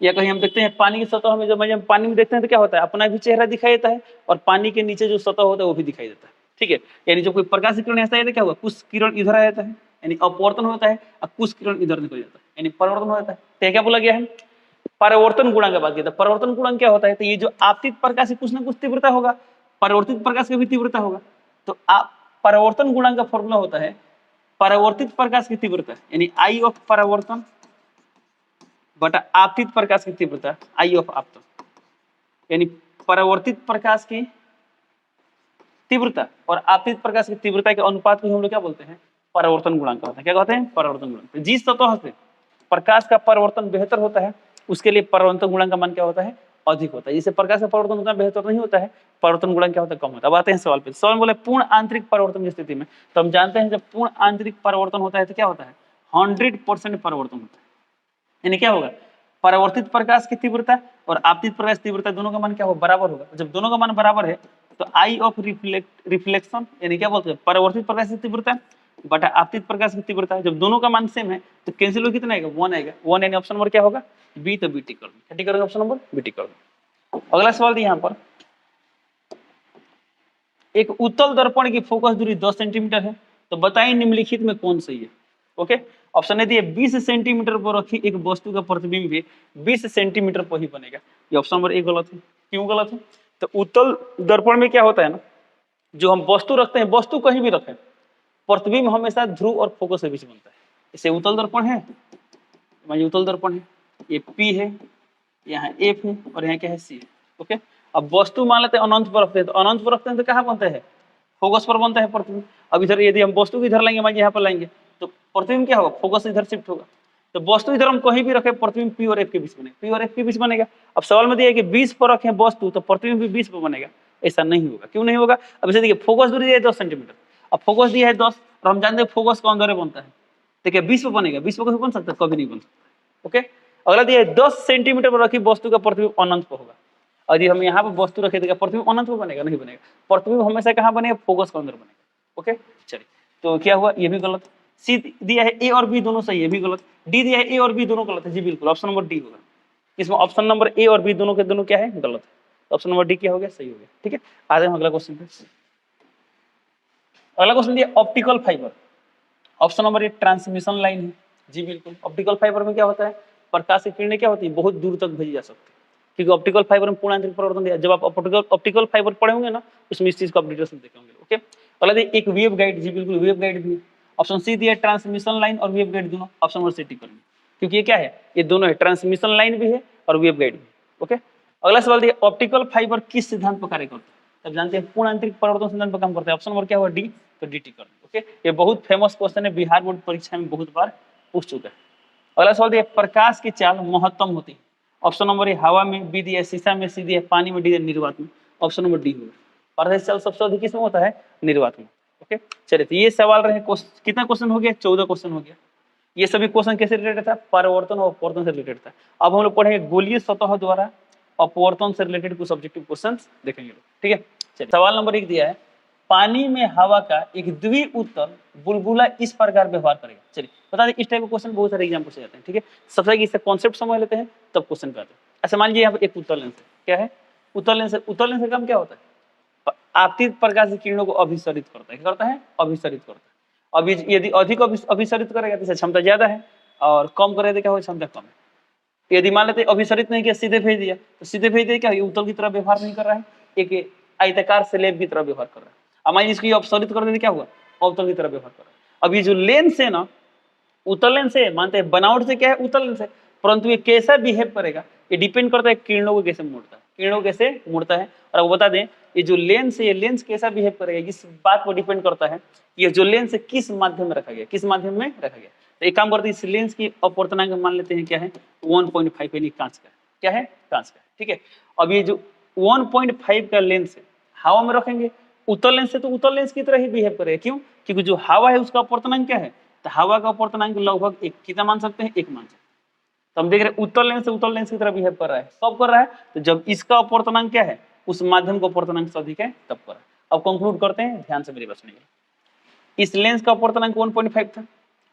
या कहीं हम देखते हैं पानी की सतह में, जब हम पानी में देखते हैं तो क्या होता है अपना भी चेहरा दिखाई देता है और पानी के नीचे जो सतह होता है वो भी दिखाई देता है, ठीक है। यानी जब कोई प्रकाश की किरण ऐसा है तो क्या होगा कुछ किरण इधर आ जाता है, यानी अपवर्तन होता है, और कुछ किरण इधर निकल जाता है, यानी परावर्तन हो जाता है। तो क्या बोला गया है परावर्तन गुणांक की बात की। परावर्तन गुणांक क्या होता है, तो ये जो आपतित प्रकाश की कुछ ना कुछ तीव्रता होगा, परावर्तित प्रकाश की भी तीव्रता होगा। तो आप परावर्तन गुणांक का फॉर्मूला होता है परावर्तित प्रकाश की तीव्रता यानी आई ऑफ परावर्तन बटा आपतित प्रकाश की तीव्रता आई ऑफ आपतन, यानी परावर्तित प्रकाश की तीव्रता और आपतित प्रकाश की तीव्रता के अनुपात को हम लोग क्या बोलते हैं परावर्तन गुणांक होता है। क्या कहते हैं परावर्तन गुणांक। जिस सतह से प्रकाश का परावर्तन बेहतर होता है उसके लिए परावर्तन गुणांक का मान क्या होता है अधिक होता है। जिससे प्रकाश का परावर्तन उतना बेहतर नहीं होता है, परावर्तन गुणांक क्या होता है कम होता है। अब आते हैं सवाल पे। सवाल बोले पूर्ण आंतरिक परावर्तन की स्थिति में, तो हम जानते हैं जब पूर्ण आंतरिक परावर्तन होता है तो क्या होता है 100% परावर्तन होता है, यानी क्या होगा परावर्तित प्रकाश की तीव्रता और आपतित प्रकाश की तीव्रता दोनों का मान क्या होगा बराबर होगा। जब दोनों का मान बराबर है तो आई ऑफ रिफ्लेक्शन यानी क्या बोलते हैं परावर्तित प्रकाश की तीव्रता बटा आपतित प्रकाश की तीव्रता, जब दोनों का मान सेम है तो कैंसिल हो कितना आएगा 1 आएगा। 1 यानी ऑप्शन नंबर क्या होगा बी, तो बी टिक कर दो। टिक करेंगे ऑप्शन नंबर बी टिक कर दो। अगला सवाल यहाँ पर एक उत्तल दर्पण की फोकस दूरी 10 सेंटीमीटर है, तो बताइए निम्नलिखित में कौन सही है। ओके, ऑप्शन ए दिए 20 सेंटीमीटर पर रखी एक वस्तु का प्रतिबिंब भी 20 सेंटीमीटर पर ही बनेगा। ये ऑप्शन नंबर ए गलत है। क्यों गलत है, तो उत्तल दर्पण में क्या होता है ना, जो हम वस्तु रखते हैं वस्तु कहीं भी रखें प्रतिबिंब हमेशा ध्रुव और फोकस के बीच बनता है। इसे उत्तल दर्पण है, उत्तल दर्पण है, ये पी है, यहाँ एफ है और यहाँ क्या है सी है। ओके, अब वस्तु मान लेते हैं अनंत पर रखते हैं, तो अनंत पर रखते हैं तो कहाँ बनता है फोकस पर बनता है प्रतिबिंब। अब इधर यदि हम वस्तु को इधर लाएंगे मान यहाँ पर लाएंगे तो प्रतिबिंब क्या होगा फोकस इधर शिफ्ट होगा। तो वस्तु इधर हम कहीं भी रखें प्रतिबिंब पी और एफ के बीच बनेगा, पी और एफ के बीच बनेगा। अब सवाल में दिया है कि 20 पर रखें वस्तु तो प्रतिबिंब भी 20 पर बनेगा, ऐसा नहीं होगा। क्यों नहीं होगा, अब इसे देखिए फोकस दूरी दिया है 10 सेंटीमीटर, अब फोकस दिया है 10 और हम जानते हैं फोकस कौन द्वारा बनता है देखिए विश्व बनेगा, विश्व कैसे बन सकता है, कभी नहीं बन सकता। ओके, अगला दिया 10 सेंटीमीटर पर रखी वस्तु का प्रतिबिंब अनंत पर होगा। यदि हम यहाँ पर वस्तु रखे तो प्रतिबिंब अनंत पर बनेगा, नहीं बनेगा। प्रतिबिंब हमेशा कहाँ बनेगा, फोकस के अंदर बनेगा। ओके चलिए, तो क्या हुआ, ये भी गलत। सी दिया है ए और बी दोनों सही है, भी गलत। डी दिया है ए और बी दोनों गलत है, जी बिल्कुल, ऑप्शन नंबर डी होगा। इसमें ऑप्शन नंबर ए और बी दोनों के दोनों क्या है, गलत है। ऑप्शन नंबर डी क्या हो गया, सही हो गया। ठीक है, आगे हम अगला क्वेश्चन पे। अगला क्वेश्चन दिया optical fibre, option number A transmission line है, जी बिल्कुल। ऑप्टिकल फाइबर में क्या होता है, प्रकाश की किरणें क्या होती है, बहुत दूर तक भेजी जा सकती है, क्योंकि ऑप्टिकल फाइबर में पूर्ण आंतरिक परिवर्तन दिया। जब आप ऑप्टिकल फाइबर पढ़े होंगे ना, उसमें इस चीज को आप डिटेल्स में देखे होंगे। ओके, अगला दिया एक वेव गाइड, जी बिल्कुल, वेव गाइड भी है। ऑप्शन सी दिया ट्रांसमिशन लाइन और वेव गाइड दोनों, ऑप्शन नंबर सी टिक करेंगे, क्योंकि ये क्या है, ये दोनों है, ट्रांसमिशन लाइन भी है और वेव गाइड भी। ओके, अगला सवाल दिया ऑप्टिकल फाइबर किस सिद्धांत पर कार्य करता है, तब जानते हैं पूर्ण आंतरिक परिवर्तन सिद्धांत पर काम करता है। ऑप्शन नंबर क्या हुआ, डी, तो डी टिक करेंगे। ओके, ये बहुत फेमस क्वेश्चन है, बिहार बोर्ड परीक्षा में बहुत बार पूछ चुका है। अगला सवाल दिया प्रकाश की चाल महत्तम होती है। ऑप्शन नंबर ए हवा में, बी दिया शीशा में, सी दिया पानी में, डी दिया निर्वात में। ऑप्शन नंबर डी होगा, प्रकाश चाल सबसे अधिक किसमें होता है, निर्वात में। ओके चलिए, तो ये सवाल रहे, कितना क्वेश्चन हो गया, 14 क्वेश्चन हो गया। ये सभी क्वेश्चन कैसे रिलेटेड था, परावर्तन और अपवर्तन से रिलेटेड था। अब हम लोग पढ़ेंगे गोलीय सतह द्वारा अपवर्तन से रिलेटेड कुछ ऑब्जेक्टिव क्वेश्चंस देखेंगे। ठीक है, चलिए सवाल नंबर 1 दिया है, पानी में हवा का एक द्विउत्तल बुलबुला इस प्रकार व्यवहार करेगा। चलिए बता दें, इस टाइप के क्वेश्चन बहुत सारे एग्जाम पूछे जाते हैं। ठीक है, सबसे आगे इसका कॉन्सेप्ट समझ लेते हैं, तब क्वेश्चन पे आते हैं। ऐसा मान लीजिए यहाँ पे एक उत्तल लेंस है, क्या है, उत्तल लेंस है। उत्तल लेंस का काम क्या होता है, आपतित प्रकाश की किरणों को अभिसरित करता है। क्या करता है, अभिसरित करता है। अभी यदि अधिक अभिसरित करेगा तो क्षमता ज्यादा है, और कम करेगा तो क्या होगा, क्षमता कम है। यदि मान लेते अभिसरित नहीं किया, सीधे भेज दिया, तो सीधे भेज दिया क्या, उत्तल की तरह व्यवहार नहीं कर रहा है, एक आयताकार स्लैब की तरह व्यवहार कर रहा है। अब मान इसको अपसरित कर देते, क्या हुआ, अवतल की तरह व्यवहार कर रहा है। अब ये जो लेंस है ना, उत्तल लेंस है, मानते हैं बनावट से क्या है, उत्तल लेंस है, परंतु ये कैसा बिहेव करेगा, ये डिपेंड करता है किरणों को कैसे मोड़ता है, किरणों कैसे मुड़ता है। और आपको बता दें, ये जो लेंस है, ये लेंस कैसा बिहेव करेगा, इस बात पर डिपेंड करता है ये जो लेंस है किस माध्यम में रखा गया, किस माध्यम में रखा गया। तो एक काम करते हैं, इस लेंस की अपवर्तनांक मान लेते हैं क्या है, 1.5, यानी कांच का, क्या है, कांच का। ठीक है, अब ये जो 1.5 का लेंस है, हवा में रखेंगे, उत्तल लेंस है तो उत्तल लेंस की तरह ही बिहेव करेगा। क्यों, क्योंकि जो हवा है उसका अपवर्तनांक क्या है, तो हवा का अपवर्तनांक लगभग 1, कितना मान सकते हैं, 1 मान सकते हैं। तो हम देख रहे हैं उत्तल लेंस से उत्तल लेंस की तरह बिहेव कर रहा है। कब कर रहा है, तो जब इसका अपवर्तनांक क्या है, उस माध्यम का अपवर्तनांक से अधिक है, तब कर रहा है। अब कंक्लूड करते हैं, ध्यान से मेरी बात सुनिए। इस लेंस का अपवर्तनांक 1.5 था,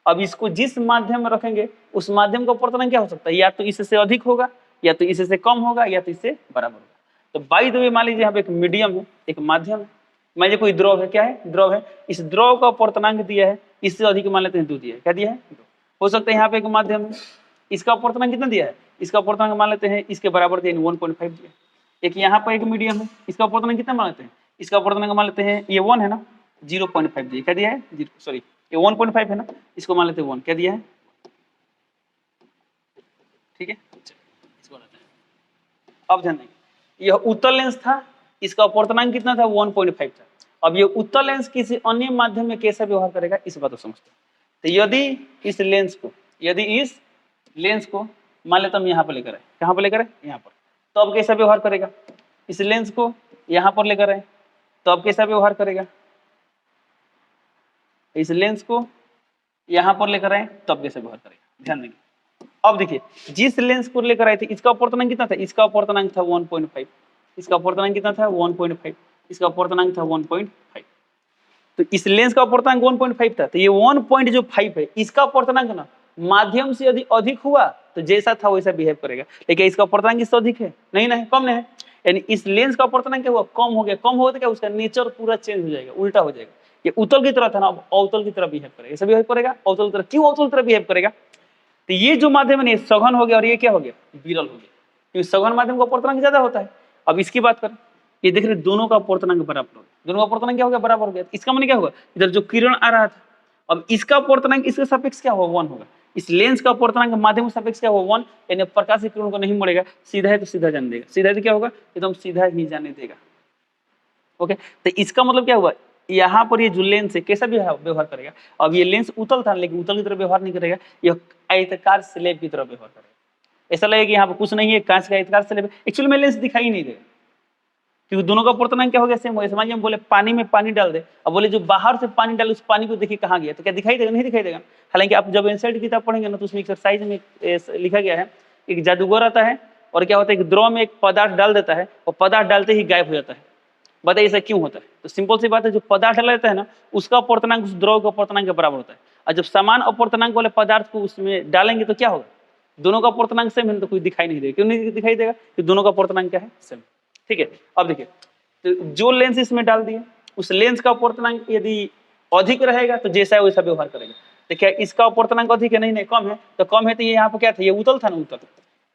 अब इसको जिस माध्यम में रखेंगे उस माध्यम का अपवर्तनांक क्या हो सकता है, या तो इससे अधिक होगा, या तो इससे कम होगा, या तो इससे बराबर होगा। तो बाय द वे मान लीजिए यहाँ पे एक मीडियम है, एक माध्यम है, मान लीजिए कोई द्रव है, क्या है, द्रव है, इस द्रव का अपवर्तनांक दिया है, इससे अधिक मान लेते हैं 2 दिया है, क्या दिया है, 2। हो सकता है यहाँ पे एक माध्यम है, इसका अपवर्तनांक कितना दिया है, इसका अपवर्तनांक मान लेते हैं इसके बराबर दिया, 1.5 दिया। एक यहाँ पर एक मीडियम है, इसका अपवर्तनांक कितना मान लेते हैं, इसका अपवर्तनांक मान लेते हैं ये 1 है ना, 0.5 दिया, क्या दिया है, 0, सॉरी ये 1.5 है ना, इसको मान लेते हैं 1, क्या दिया है। ठीक है, इसको लेते हैं। अब ध्यान देंगे, यह उत्तल लेंस था, इसका अपवर्तनांक कितना था, 1.5 था। अब ये उत्तल लेंस किसी अन्य माध्यम में कैसा व्यवहार करेगा, इस बात को समझते हैं। तो यदि इस लेंस को मान लेता हम यहाँ पर लेकर आए, कहाँ पर लेकर आए, यहाँ पर, तो अब कैसा व्यवहार करेगा। इस लेंस को यहाँ पर लेकर आए, तो अब कैसा व्यवहार करेगा। इस लेंस को यहाँ पर लेकर आए, तब कैसे व्यवहार करेगा, ध्यान देंगे। अब देखिए, जिस लेंस को लेकर आए थे, इसका अपवर्तनांक कितना था, इसका अपवर्तनांक था 1.5, इसका अपवर्तनांक कितना था 1.5, इसका अपवर्तनांक था 1.5। तो इस लेंस का अपवर्तनांक 1.5 था, तो ये 1.5 है, इसका अपवर्तनांक ना माध्यम से यदि अधिक हुआ तो जैसा था वैसा बिहेव करेगा। लेकिन इसका अपवर्तनांक इससे अधिक है, नहीं ना है, कम नहीं है, यानी इस लेंस का अपवर्तनांक क्या हुआ, कम हो गया। कम हो तो क्या, उसका नेचर पूरा चेंज हो जाएगा, उल्टा हो जाएगा। ये उत्तल की तरह था ना, अब अवतल की तरह बिहेव करेगा, ऐसा बिहेव करेगा अवतल की तरह। क्यों अवतल की तरह बिहेव करेगा, तो ये जो माध्यम है सघन हो गया, और ये क्या हो गया, विरल हो गया, क्योंकि सघन माध्यम का अपवर्तनांक ज्यादा होता है। अब इसकी बात करें, ये देख रहे दोनों का अपवर्तनांक बराबर हो गया, दोनों का अपवर्तनांक क्या हो गया, बराबर हो गया। इसका मतलब क्या हुआ, इधर जो किरण आ रहा था, अब इसका अपवर्तनांक इसके सापेक्ष क्या होगा, 1 होगा। इस लेंस का अपवर्तनांक माध्यम के सापेक्ष क्या होगा, 1, यानी प्रकाश की किरण को नहीं मरेगा, सीधा है तो सीधा जाने देगा, सीधा है तो क्या होगा, एकदम सीधा ही जाने देगा। ओके, तो इसका मतलब क्या हुआ, यहाँ पर ये जो लेंस है कैसा व्यवहार करेगा। अब ये लेंस उत्तल था, लेकिन उत्तल की तरह व्यवहार नहीं करेगा, यह आयताकार स्लैब की तरह व्यवहार करेगा। ऐसा लगेगा कि यहाँ पर कुछ नहीं है, कांच का आयताकार स्लैब है, एक्चुअली में लेंस दिखाई नहीं देगा। क्योंकि दोनों का अपर्तनांक क्या हो गया, सेम हो गया। समझिए हम बोले पानी में पानी डाल दे, अब बोले जो बाहर से पानी डाले उस पानी को देखिए कहाँ गया, तो क्या दिखाई देगा, नहीं दिखाई देगा। हालांकि आप जब एनसीईआरटी किताब पढ़ेंगे ना तो उसमें एक्सरसाइज में लिखा गया है, एक जादूगर आता है और क्या होता है, एक द्रव में एक पदार्थ डाल देता है और पदार्थ डालते ही गायब हो जाता है। बताइए ऐसा क्यों होता है? तो सिंपल सी बात है, जो पदार्थ डाला जाता है ना उसका अपर्तनांक उस द्रव के अपर्तनांक के बराबर होता है, और जब समान अपर्तनांक वाले पदार्थ को उसमें डालेंगे तो क्या होगा, दोनों का अपर्तनांक सेम है तो कोई दिखाई नहीं देगा। क्यों नहीं दिखाई देगा, कि दोनों का अपर्तनांक क्या है, सेम। ठीक है, अब देखिए तो जो लेंस इसमें डाल दिए उस लेंस का अपर्तनांक यदि अधिक रहेगा तो जैसा है वैसा व्यवहार करेगा। देखिए इसका अपर्तनांक अधिक है, नहीं कम है, तो कम है तो ये यहाँ पर क्या था, ये उत्तल था ना, उत्तल,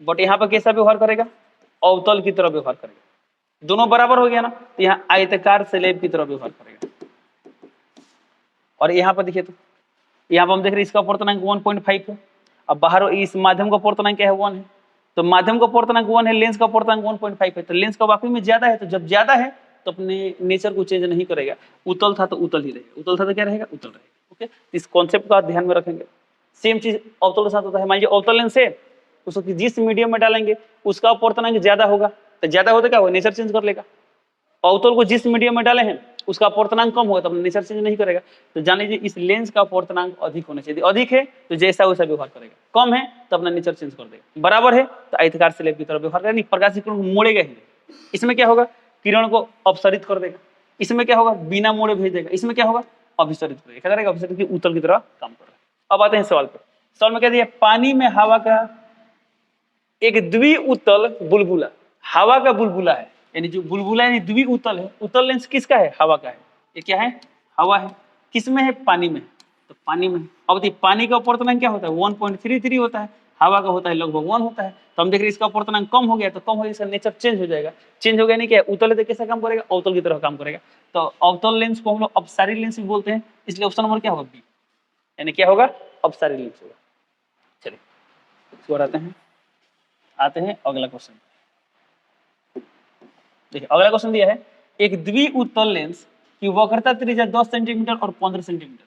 बट यहाँ पर कैसा व्यवहार करेगा, अवतल की तरह व्यवहार करेगा। दोनों बराबर हो गया ना, तो यहाँ आयताकार स्लेब की तरह व्यवहार करेगा। और यहाँ पर देखिए तो यहाँ पर हम देख रहे हैं इसका अपर्तनांक 1.5 है, अब बाहर इस माध्यम का अपर्तनांक क्या है, 1 है, तो माध्यम का अपर्तनांक 1 है, लेंस का अपर्तनांक 1.5 है, तो लेंस का वाकई में ज्यादा है, तो जब ज्यादा है तो अपने नेचर को चेंज नहीं करेगा, उतल था तो उतल ही रहेगा, उतल था तो क्या रहेगा, उतल रहेगा। ओके, इस कॉन्सेप्ट का ध्यान में रखेंगे। सेम चीज अवतल के साथ होता है। मान लीजिए अवतल लेंस है, उसको जिस मीडियम में डालेंगे उसका अपर्तनांक ज्यादा होगा, तो ज्यादा होता क्या होगा, नेचर चेंज कर लेगा। अवतल को जिस मीडियम में डाले हैं उसका अपर्तनांक कम होगा, तो नेचर चेंज नहीं करेगा। तो जान लीजिए इस लेंस का अपर्तनांक अधिक होना चाहिए, अधिक है तो जैसा वैसा व्यवहार करेगा, कम है तो अपना नेचर चेंज कर देगा, बराबर है तो आयताकार स्लेब की तरह व्यवहार करेगा, प्रकाशित किरण को मोड़ेगा ही नहीं। इसमें क्या होगा, किरण को अपसरित कर देगा, इसमें क्या होगा, बिना मोड़े भेज देगा, इसमें क्या होगा, अभिसरित करेगा, क्या करेगा, अभिसरित की उत्तल की तरह काम कर रहा है। अब आते हैं सवाल पे। सवाल में क्या दिया, पानी में हवा का एक द्विउतल बुलबुला, हवा का बुलबुला है, यानी जो बुलबुला यानी द्विउतल है, उत्तल लेंस किसका है, हवा का है, ये क्या है, हवा है, किसमें है, पानी में, तो पानी में। अब देखिए पानी का अपर्तनांक क्या होता है, 1.33 होता है, हवा का होता है लगभग 1 होता है, तो हम देख रहे हैं इसका अपर्तनांक कम हो गया, तो कम हो गया, इसका नेचर चेंज हो जाएगा, चेंज हो गया नहीं क्या, उतल है तो कैसा काम करेगा, अवतल की तरह काम करेगा। तो अवतल लेंस को हम लोग अपसारी लेंस भी बोलते हैं, इसलिए ऑप्शन नंबर क्या होगा, बी, यानी क्या होगा, अपसारी लेंस होगा। चलिए इसको आते हैं अगला क्वेश्चन। देखिए अगला क्वेश्चन दिया है, एक द्विउतल लेंस की वक्रता त्रिज्या 10 सेंटीमीटर और 15 सेंटीमीटर,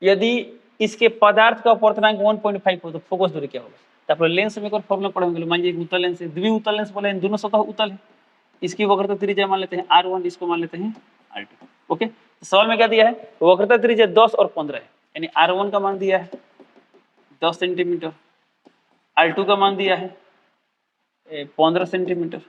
यदि इसके पदार्थ का अपर्तनांक 1.5 हो तो फोकस दूरी क्या होगा। तो आप लेंस में एक और फॉर्मूला पढ़ेंगे, मान लीजिए उत्तल लेंस है, द्विउतल लेंस बोले दोनों सतह उत्तल है, इसकी वक्रता त्रिज्या मान लेते हैं R1, इसको मान लेते हैं R2। ओके, तो सवाल में क्या दिया है, वक्रता त्रिज्या 10 और 15 है, यानी R1 का मान दिया है 10 सेंटीमीटर, R2 का मान दिया है 15 सेंटीमीटर,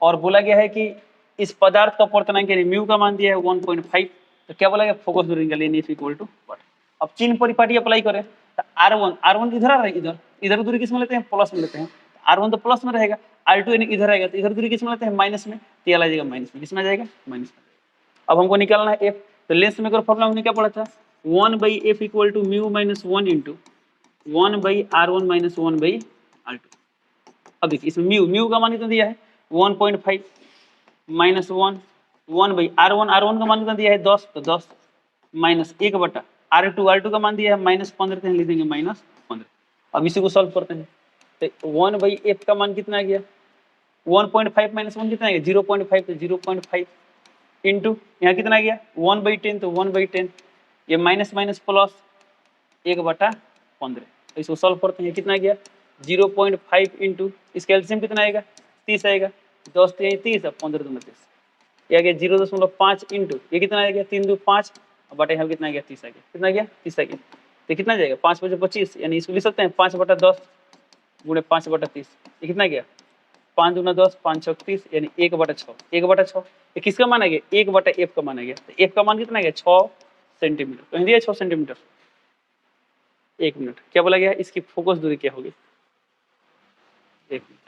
और बोला गया है कि इस पदार्थ का अपर्तनांक यानी म्यू का मान दिया है 1.5, तो क्या बोला गया, फोकस दूरी निकालिए इफ इक्वल टू व्हाट। अब चिन्ह परिपाटी अप्लाई करें, तो R1 इधर आ रहा है, इधर इधर दूरी किस में लेते हैं, प्लस में लेते हैं, R1 तो प्लस में रहेगा, R2 यानी इधर आएगा तो इधर दूरी किस में लेते हैं, माइनस में, तो ये आ जाएगा माइनस में, किसमें जाएगा, माइनस में। अब हमको निकालना है एफ, तो लेंस मेकर फॉर्मूला हमने क्या पढ़ा था, 1/f equal to mu minus 1 into 1/R1 minus 1/R2। अब देखिए इसमें म्यू का मान कितना दिया है 1.5 माइनस 1/R1 का मान कितना दिया है 10, तो 10 माइनस 1/R2 का मान दिया है -15, तो लिख देंगे -15। अब इसी को सॉल्व करते हैं, तो 1/f का मान कितना आ गया, 1.5 माइनस 1 कितना आ गया 0.5, तो 0.5 इंटू यहाँ कितना आ गया 1/10, तो 1/10, ये माइनस माइनस प्लस 1/15, तो इसको सॉल्व करते हैं, कितना आ गया 0.5 इंटू इसका एलसीएम कितना आएगा 30 आएगा, 10 3 30 और 15 2 30, ये आ गया 0.5 इंटू ये कितना आ गया 3 2 5 और बटे यहाँ कितना आ गया 30 आ गया, कितना आ गया 30 आ गया, तो कितना जाएगा 5 5 25, यानी इसको लिख सकते हैं 5/10 गुणे 5/30, ये कितना गया 5 दूना 10 5 6 30, यानी 1/6, 1/6 ये किसका मान आ गया 1/f का मान आ गया, तो f का मान कितना आ गया 6 सेंटीमीटर, कहीं दिया 6 सेंटीमीटर। एक मिनट, क्या बोला गया, इसकी फोकस दूरी क्या होगी, एक minute,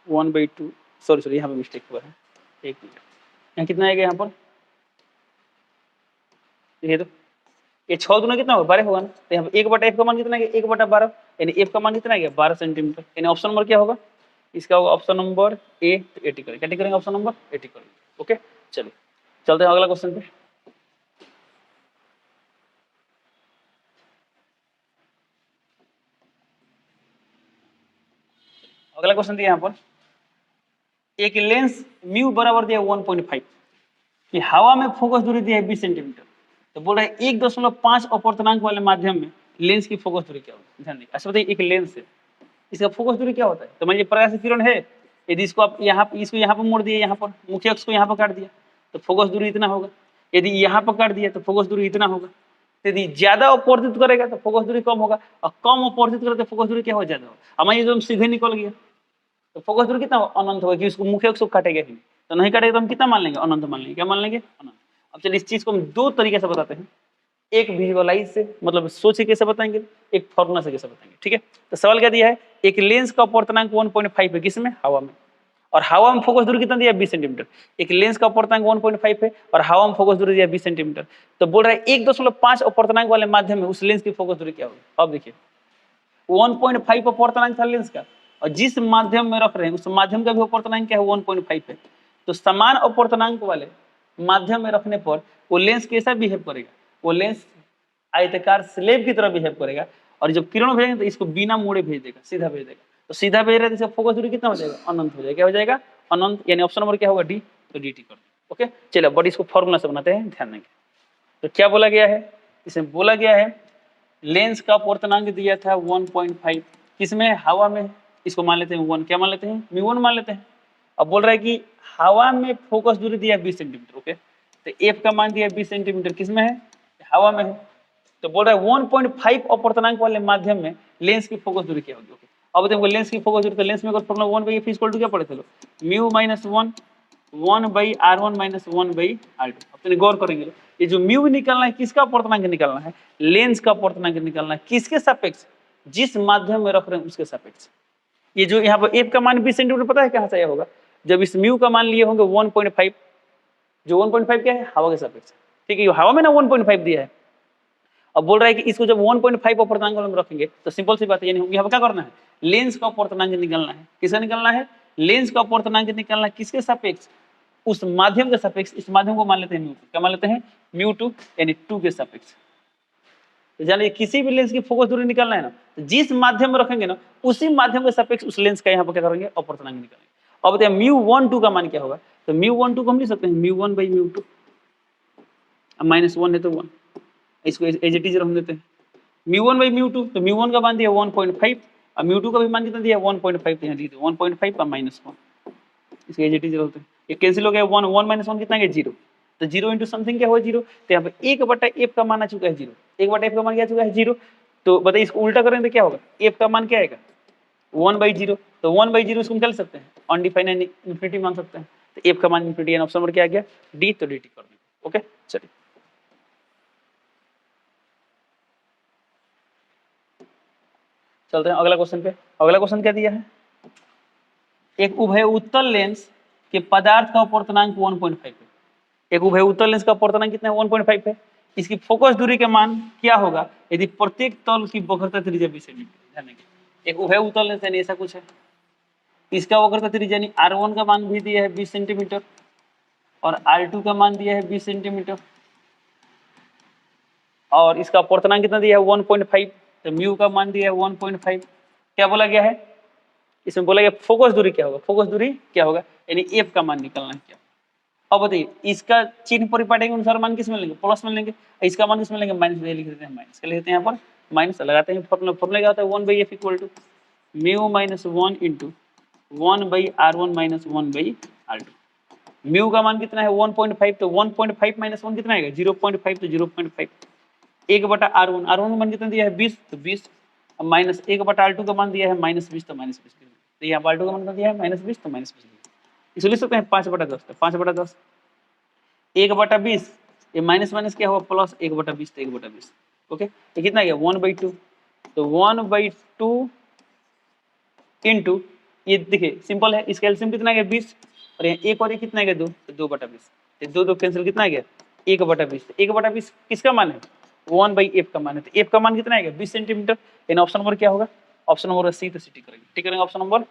one by two, sorry यहाँ पे मिस्टेक हुआ है, एक मिनट, यहाँ कितना आएगा यहाँ पर, ये तो ये 6 दूना कितना होगा 12 होगा ना, तो यहाँ पे 1/f का मान कितना है 1/12, यानी f का मान कितना है 12 सेंटीमीटर, यानी ऑप्शन नंबर क्या होगा, इसका होगा ऑप्शन नंबर ए, तो 80 करेंगे, क्या करेंगे ऑप्शन नंबर 80 करेंगे। ओके चलिए चलते हैं अगला क्वेश्चन पे। अगला क्वेश्चन दिया यहाँ पर, एक लेंस म्यू बराबर दिया 1.5 कि हवा में फोकस दूरी दी है 20 सेंटीमीटर, तो बोल रहा है 1.5 अपर्तनांक वाले माध्यम में लेंस की फोकस दूरी क्या होगी, ध्यान देखिए। अच्छा बताइए, एक लेंस है, इसका फोकस दूरी क्या होता है? तो मान लीजिए प्रकाश किरण है, यदि इसको आप इसको यहाँ पर मोड़ दिए, यहाँ पर मुख्य अक्ष को यहाँ पर काट दिया तो फोकस दूरी इतना होगा। यदि यहाँ पर काट दिया तो फोकस दूरी इतना होगा। तो यदि ज्यादा अपवर्तित करेगा तो फोकस दूरी कम होगा, और कम अपवर्तित करेगा तो फोकस दूरी क्या हो, ज्यादा होगा। अब मान लीजिए हम सीधे निकल गया तो फोकस दूरी कितना अनंत होगा, कि उसको मुख्य अक्ष को काटेगा ही नहीं। तो नहीं काटेगा तो हम कितना मान लेंगे, अनंत मान लेंगे। क्या मान लेंगे, अनंत। अब चलिए इस चीज को हम दो तरीके से बताते हैं, एक विजुअलाइज से, मतलब सोच के कैसे बताएंगे, एक फॉर्मूला से कैसे बताएंगे। ठीक है, तो सवाल क्या दिया है, एक लेंस का अपवर्तनांक 1.5 है, किसमें, हवा में, और हवा में फोकस दूरी कितना दिया, 20 सेंटीमीटर। एक लेंस का अपवर्तनांक 1.5 है और हवा में फोकस दूरी दिया 20 सेंटीमीटर। तो बोल रहा है 1.5 अपवर्तनांक वाले माध्यम में उस लेंस की फोकस दूरी क्या होगी। अब देखिए 1.5 अपवर्तनांक था लेंस का, और जिस माध्यम में रख रहे हैं उस माध्यम का भी अपवर्तनांक क्या है, 1.5 है। तो समान अपवर्तनांक वाले माध्यम में रखने पर वो लेंस कैसा बिहेव करेगा, वो लेंस आयताकार स्लेब की तरह बिहेव करेगा, और जब किरण भेजेंगे तो इसको बिना मोड़े भेज देगा, सीधा भेज देगा। तो सीधा भेज रहा है तो इसका फोकस दूरी कितना हो जाएगा, अनंत हो जाएगा। क्या हो जाएगा, अनंत। यानी ऑप्शन नंबर क्या होगा, डी। तो डी टी कर देंगे। ओके, चलिए बट इसको फॉर्मूला से बनाते हैं, ध्यान देंगे। तो क्या बोला गया है, इसमें बोला गया है लेंस का अपवर्तनांक दिया था 1.5, किसमें, हवा में। इसको मान लेते हैं 1, क्या मान लेते हैं, μ1 मान लेते हैं। अब बोल रहा है कि हवा में फोकस दूरी दिया है 20 सेंटीमीटर। ओके, तो एफ का मान दिया है 20 सेंटीमीटर, किसमें है, हवा में है। तो बोल रहा है 1.5 अपवर्तनांक वाले माध्यम में लेंस की फोकस दूरी क्या होगी। ओके, अब देखो लेंस की फोकस दूरी, तो लेंस में अगर फॉर्मूला 1/f इक्वल टू क्या पढ़े थे लोग, mu minus 1 1/r1 minus 1/r2। अब तो गौर करेंगे, ये जो म्यू निकालना है किसका अपवर्तनांक निकालना है, लेंस का अपवर्तनांक निकालना है, किसके सापेक्ष, जिस माध्यम में रख रहे हैं उसके सापेक्ष। ये जो यहाँ पर एफ का मान 20 सेंटीमीटर, पता है कहाँ से आया होगा, जब इस म्यू का मान लिए होंगे 1.5, जो 1.5 क्या है, हवा के सापेक्ष। ठीक है, हवा में ना 1.5 दिया है। अब बोल रहा है कि इसको जब 1.5 अपवर्तनांक में रखेंगे तो सिंपल सी बात है, यानी यहाँ पर क्या करना है, लेंस का अपवर्तनांक निकालना है। किसका निकालना है, लेंस का अपवर्तनांक निकालना है, किसके सापेक्ष, उस माध्यम के सापेक्ष। इस माध्यम को मान लेते हैं म्यू, क्या मान लेते हैं, μ2, यानी 2 के सापेक्ष। तो जानिए किसी भी लेंस की फोकस दूरी निकालना है ना, तो जिस माध्यम में रखेंगे ना उसी माध्यम के सापेक्ष उस लेंस का यहाँ पर क्या करेंगे, अपवर्तनांक निकालेंगे। अब बताइए μ12 का मान क्या होगा, तो μ12 को हम लिख सकते हैं μ1/μ2, -1 है तो 1, इसको एज इट इज रख देते हैं। μ1/μ2, तो μ1 का मान दिया 1.5 और μ2 का भी मान कितना दिया 1.5, तो यहाँ लिख दो 1.5 का -1, इसको एज इट इज रखते हैं। ये कैंसिल हो गया, 1 1 - 1 कितना गया, 0। तो 0 इंटू समथिंग क्या हुआ, 0। तो यहाँ पे 1/f का मान आ चुका है 0, 1/f का मान क्या आ चुका है, 0। तो बताइए इसको उल्टा करेंगे तो क्या होगा, f का मान क्या आएगा, 1/0। तो 1/0 इसको निकाल सकते हैं, अनडिफाइंड इंफिनिटी मान सकते हैं। तो f का मान इंफिनिटी, यानी ऑप्शन नंबर क्या आ गया, डी। तो डी टी कर देंगे। ओके, चलिए चलते हैं अगला क्वेश्चन पे। अगला क्वेश्चन क्या दिया है, एक उभय उत्तल लेंस के पदार्थ का अपवर्तनांक 1.5 है। एक उभय उत्तल लेंस का अपवर्तनांक कितना है, 1.5 है। इसकी फोकस दूरी के मान क्या होगा यदि प्रत्येक तल की वक्रता त्रिज्या 20 सेंटीमीटर। ध्यान देंगे, एक उभय उत्तल लेंस यानी ऐसा कुछ है, इसका वक्रता त्रिज्या यानी r1 का मान भी दिया है 20 सेंटीमीटर और r2 का मान दिया है 20 सेंटीमीटर, और इसका अपवर्तनांक कितना दिया है 1.5, तो म्यू का मान दिया है 1.5। क्या बोला गया है, इसमें बोला गया फोकस दूरी क्या होगा, फोकस दूरी क्या होगा, यानी एफ का मान निकालना है क्या। अब बताइए इसका चिन्ह परिपाटी के अनुसार मान किस में लेंगे, प्लस में लेंगे, इसका मान किस में लेंगे, माइनस में लिख देते हैं, माइनस क्या लिखते हैं, यहाँ पर माइनस लगाते हैं। फॉर्मूला क्या होता है, 1/f equal to mu minus 1 into 1/r1 minus 1/r2। Mu का मान कितना है 1.5, तो 1.5 माइनस 1 कितना आएगा 0.5, तो 0.5 1/r1, r1 का मान कितना दिया है 20, तो 20 माइनस 1/r2 का मान दिया है -20, तो -20। तो यहाँ r2 का मान कितना दिया है -20, तो -20 इसको लिख सकते हैं 5/10, तो 5/10 1/20, ये माइनस माइनस क्या हुआ प्लस 1/20, तो 1/20। ओके, ये कितना गया 1/2, तो 1/2 इंटू, ये देखिए सिंपल है, इसका एलसीएम कितना गया 20, और यहाँ एक और ये कितना गया 2, तो 2/20, तो 2 कैंसिल कितना गया 1/20। 1/20 किसका मान है 1/f का मान है, तो f का मान कितना आएगा 20 सेंटीमीटर। इन ऑप्शन नंबर क्या होगा, ऑप्शन नंबर सी, तो सिटी करेंगे, ठीक करेंगे, ऑप्शन नंबर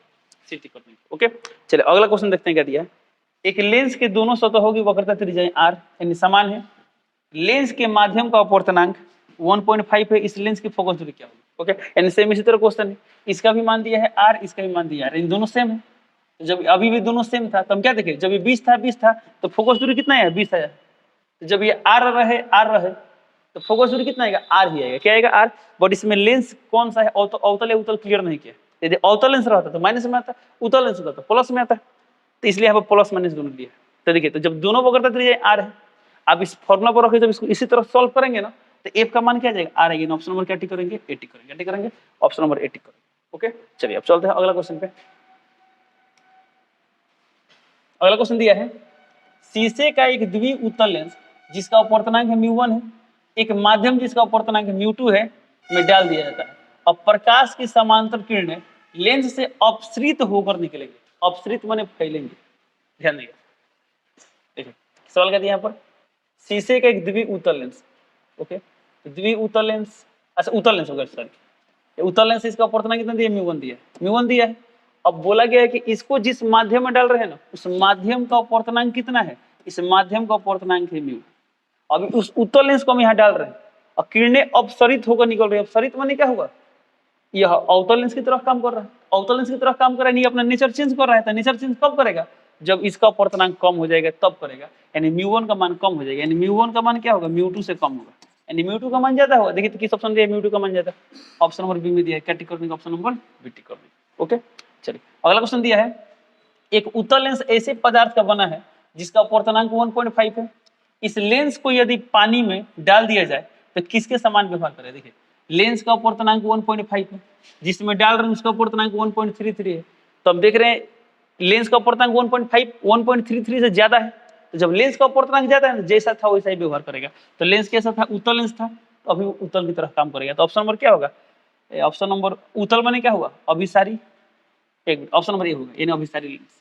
सी टिक कर देंगे। ओके, चलिए अगला क्वेश्चन देखते हैं क्या दिया है। एक लेंस के दोनों सतहों की वक्रता त्रिज्या r यानी समान है, लेंस के माध्यम का अपवर्तनांक 1.5 है, इस लेंस की फोकस दूरी क्या होगी। ओके, यानी सेम इसी तरह क्वेश्चन है, इसका भी मान दिया है r, इसका भी मान दिया है r, इन दोनों सेम है। तो जब अभी भी दोनों सेम था तो हम क्या देखे, जब ये 20 था तो फोकस दूरी कितना है 20 है। तो जब ये r रहे तो फोकस दूरी कितना आएगा, आर ही आएगा। क्या आएगा, आर। बट इसमें लेंस कौन सा है, अवतल या उत्तल क्लियर नहीं किया। यदि अवतल लेंस रहता तो माइनस में आता, उत्तल लेंस होता तो प्लस में आता, तो इसलिए यहाँ पर प्लस माइनस दोनों दिया। तो देखिए, तो जब दोनों पकड़ता तो ये आर है। आप इस फॉर्मुला पर रखिए, जब इसको इसी तरह सॉल्व करेंगे ना तो एफ का मान क्या जाएगा, आर आएगी। ऑप्शन नंबर क्या टिक करेंगे, ए टिक करेंगे, टिक करेंगे, ऑप्शन नंबर ए टिक करेंगे। ओके, चलिए अब चलते हैं अगला क्वेश्चन पे। अगला क्वेश्चन दिया है, शीशे का एक द्वि उत्तल लेंस जिसका अपवर्तनांक है μ1 है, एक माध्यम जिसका अपवर्तनांक है μ2 है, में डाल दिया जाता है। अब प्रकाश की समांतर किरणें लेंस से अपसृत होकर निकलेंगे। अपसृत माने फैलेंगे, ध्यान देंगे। देखिए सवाल क्या दिया यहाँ पर, शीशे का एक द्वि उत्तल लेंस, ओके, द्वि उत्तल लेंस, अच्छा उत्तल लेंस होगा, सॉरी उत्तल लेंस, इसका अपवर्तनांक कितना दिया, μ1 दिया है, μ1 दिया है। अब बोला गया है कि इसको जिस माध्यम में डाल रहे हैं ना, उस माध्यम का अपवर्तनांक कितना है, इस माध्यम का अपवर्तनांक है μ। अभी उस उत्तल लेंस को हम यहाँ डाल रहे हैं और किरणें अपसरित होकर निकल रही है। अपसरित माने क्या होगा, यह अवतल लेंस की तरफ काम कर रहा है, अवतल लेंस की तरफ काम कर रहा है, नहीं अपना नेचर चेंज कर रहा है। तो नेचर चेंज कब करेगा, जब इसका अपवर्तनांक कम हो जाएगा तब करेगा, यानी μ1 का मान कम हो जाएगा, यानी μ1 का मान क्या होगा, μ2 से कम होगा, यानी μ2 का मान ज्यादा होगा। देखिए तो किस ऑप्शन दिया है, μ2 का मान ज्यादा, ऑप्शन नंबर बी में दिया है। क्या टिक करने का, ऑप्शन नंबर बी टिक करने। ओके, चलिए अगला क्वेश्चन दिया है, एक उत्तल लेंस ऐसे पदार्थ का बना है जिसका अपवर्तनांक 1.5 है। इस लेंस को यदि पानी में डाल दिया जाए तो किसके समान व्यवहार करे। देखिए लेंस का अपवर्तनांक 1.5 है, जिसमें डाल रहे हैं उसका अपवर्तनांक 1.33 है। तो हम देख रहे हैं लेंस का अपवर्तनांक 1.33 से ज्यादा है। तो जब लेंस का अपवर्तनांक ज्यादा है, जैसा था वैसा ही व्यवहार करेगा। तो लेंस कैसा था, उत्तल लेंस था, तो अभी उत्तल की तरफ काम करेगा। तो ऑप्शन नंबर क्या होगा, ऑप्शन नंबर उत्तल माने क्या हुआ, अभिसारी, एक ऑप्शन नंबर ए होगा, यानी अभिसारी लेंस,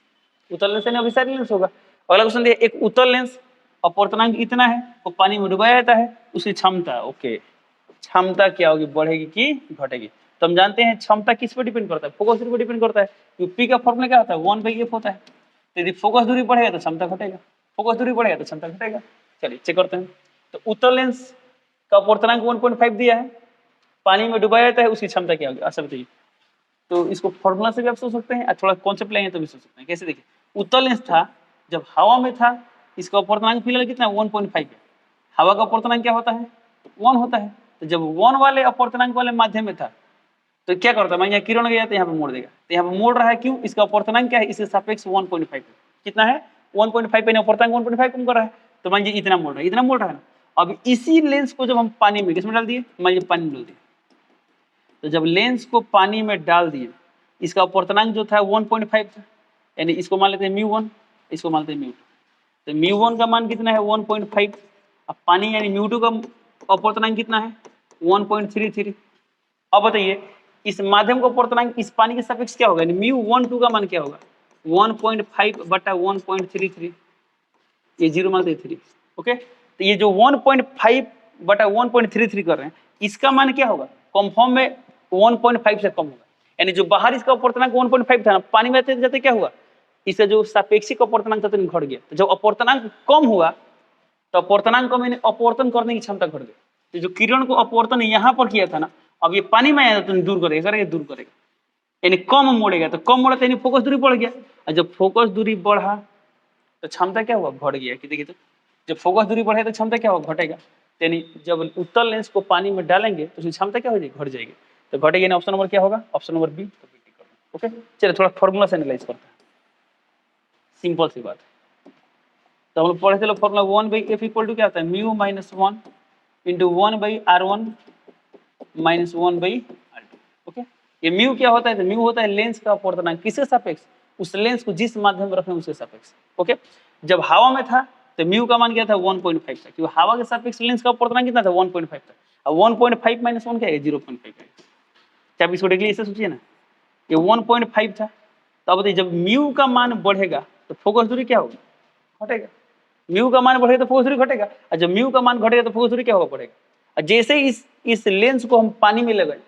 उत्तल लेंस यानी अभिसारी लेंस होगा। अगला क्वेश्चन दिया, एक उत्तल लेंस अपवर्तनांक इतना है, वो पानी में डुबाया जाता है, उसकी क्षमता, ओके, क्षमता क्या होगी, बढ़ेगी कि घटेगी। तो हम जानते हैं क्षमता किस पर डिपेंड करता है, फोकस दूरी पर डिपेंड करता है। पी का फॉर्मूला क्या होता है, 1/f होता है। तो यदि फोकस दूरी बढ़ेगा तो क्षमता घटेगा, फोकस दूरी बढ़ेगा तो क्षमता घटेगा। चलिए चेक करते हैं। तो उत्तल लेंस का अपवर्तनांक 1.5 दिया है, पानी में डुबाया जाता है, उसकी क्षमता क्या होगी, अच्छा बताइए। तो इसको फॉर्मूला से भी आप सोच सकते हैं, थोड़ा कॉन्सेप्ट लेंगे तो भी सोच सकते हैं। कैसे, देखिए उत्तल लेंस था, जब हवा में था, इसका अपवर्तनांक फिलहाल कितना है, 1.5 है। हवा का अपवर्तनांक क्या होता है, 1 होता है। तो जब 1 वाले अपवर्तनांक वाले माध्यम में था तो क्या करता है, मैं यहाँ किरण गया तो यहाँ पे मोड़ देगा। तो यहाँ पे मोड़ रहा है, क्यों, इसका अपवर्तनांक क्या है, इसके सापेक्ष 1.5 कितना है, 1.5 यानी अपवर्तनांक 1.5 कम कर रहा है। तो मान लीजिए इतना मोड़ रहा है, इतना मोड़ रहा है ना। अब इसी लेंस को जब हम पानी में, किसमें डाल दिए, मान लीजिए पानी में डाल दिए। तो जब लेंस को पानी में डाल दिए, इसका अपवर्तनांक जो था 1.5 था, यानी इसको मान लेते हैं μ1, इसको मान लेते हैं μ2। तो μ1 का मान कितना है, 1.5। अब पानी यानी μ2 का अपवर्तनांक कितना है, 1.33। अब बताइए इस माध्यम का अपवर्तनांक इस पानी के सापेक्ष क्या होगा, यानी μ12 का मान क्या होगा, 1.5 बटा 1.33, ये 0 मान 3। ओके, तो ये जो 1.5 बटा 1.33 कर रहे हैं, इसका मान क्या होगा, कंफर्म में 1.5 से कम होगा। यानी जो बाहर इसका अपवर्तनांक 1.5 था ना, पानी में जाते जाते क्या हुआ, इसका जो सापेक्षिक अपवर्तनांक था तो घट गया। तो जब अपवर्तनांक कम हुआ तो अपवर्तनांक कम, यानी अपवर्तन करने की क्षमता घट गई। तो जो किरण को अपवर्तन यहाँ पर किया था ना, अब ये पानी में आया तो दूर करेगा, दूर करेगा, यानी कम मोड़ेगा। तो कम मोड़ा तो यानी फोकस दूरी बढ़ गया, और जब फोकस दूरी बढ़ा तो क्षमता क्या हुआ, घट गया। कि देखिए तो जब फोकस दूरी बढ़े तो क्षमता क्या होगा, घटेगा। यानी जब उत्तल लेंस को पानी में डालेंगे तो उसकी क्षमता क्या हो जाएगी, घट जाएगी। तो घटेगी, ऑप्शन नंबर क्या होगा, ऑप्शन नंबर बी। ओके, चलिए थोड़ा फॉर्मूला से एनालाइज करते हैं, सिंपल सी बात। तो हम लोग पढ़े थे लोग फॉर्मूला 1/f इक्वल टू क्या होता है, mu minus 1 into 1/r1 minus 1/r2। Okay, ये म्यू क्या होता है, तो म्यू होता है लेंस का अपवर्तनांक, किसके सापेक्ष, उस लेंस को जिस माध्यम में रखें उसके सापेक्ष। ओके, जब हवा में था तो म्यू का मान क्या था, 1.5 था, क्योंकि हवा के सापेक्ष लेंस का अपवर्तनांक कितना था, 1.5 था। अब 1.5 माइनस 1 क्या है, 0.5 है। क्या आप इसको डायरेक्टली ऐसे सोचिए ना, ये 1.5 था। तो अब बताइए जब म्यू का मान बढ़ेगा तो फोकस दूरी क्या होगी, घटेगा। म्यू का मान बढ़ेगा तो फोकस दूरी घटेगा, और जब म्यू का मान घटेगा तो फोकस दूरी क्या होगा, बढ़ेगा। और जैसे ही इस लेंस को हम पानी में लगाए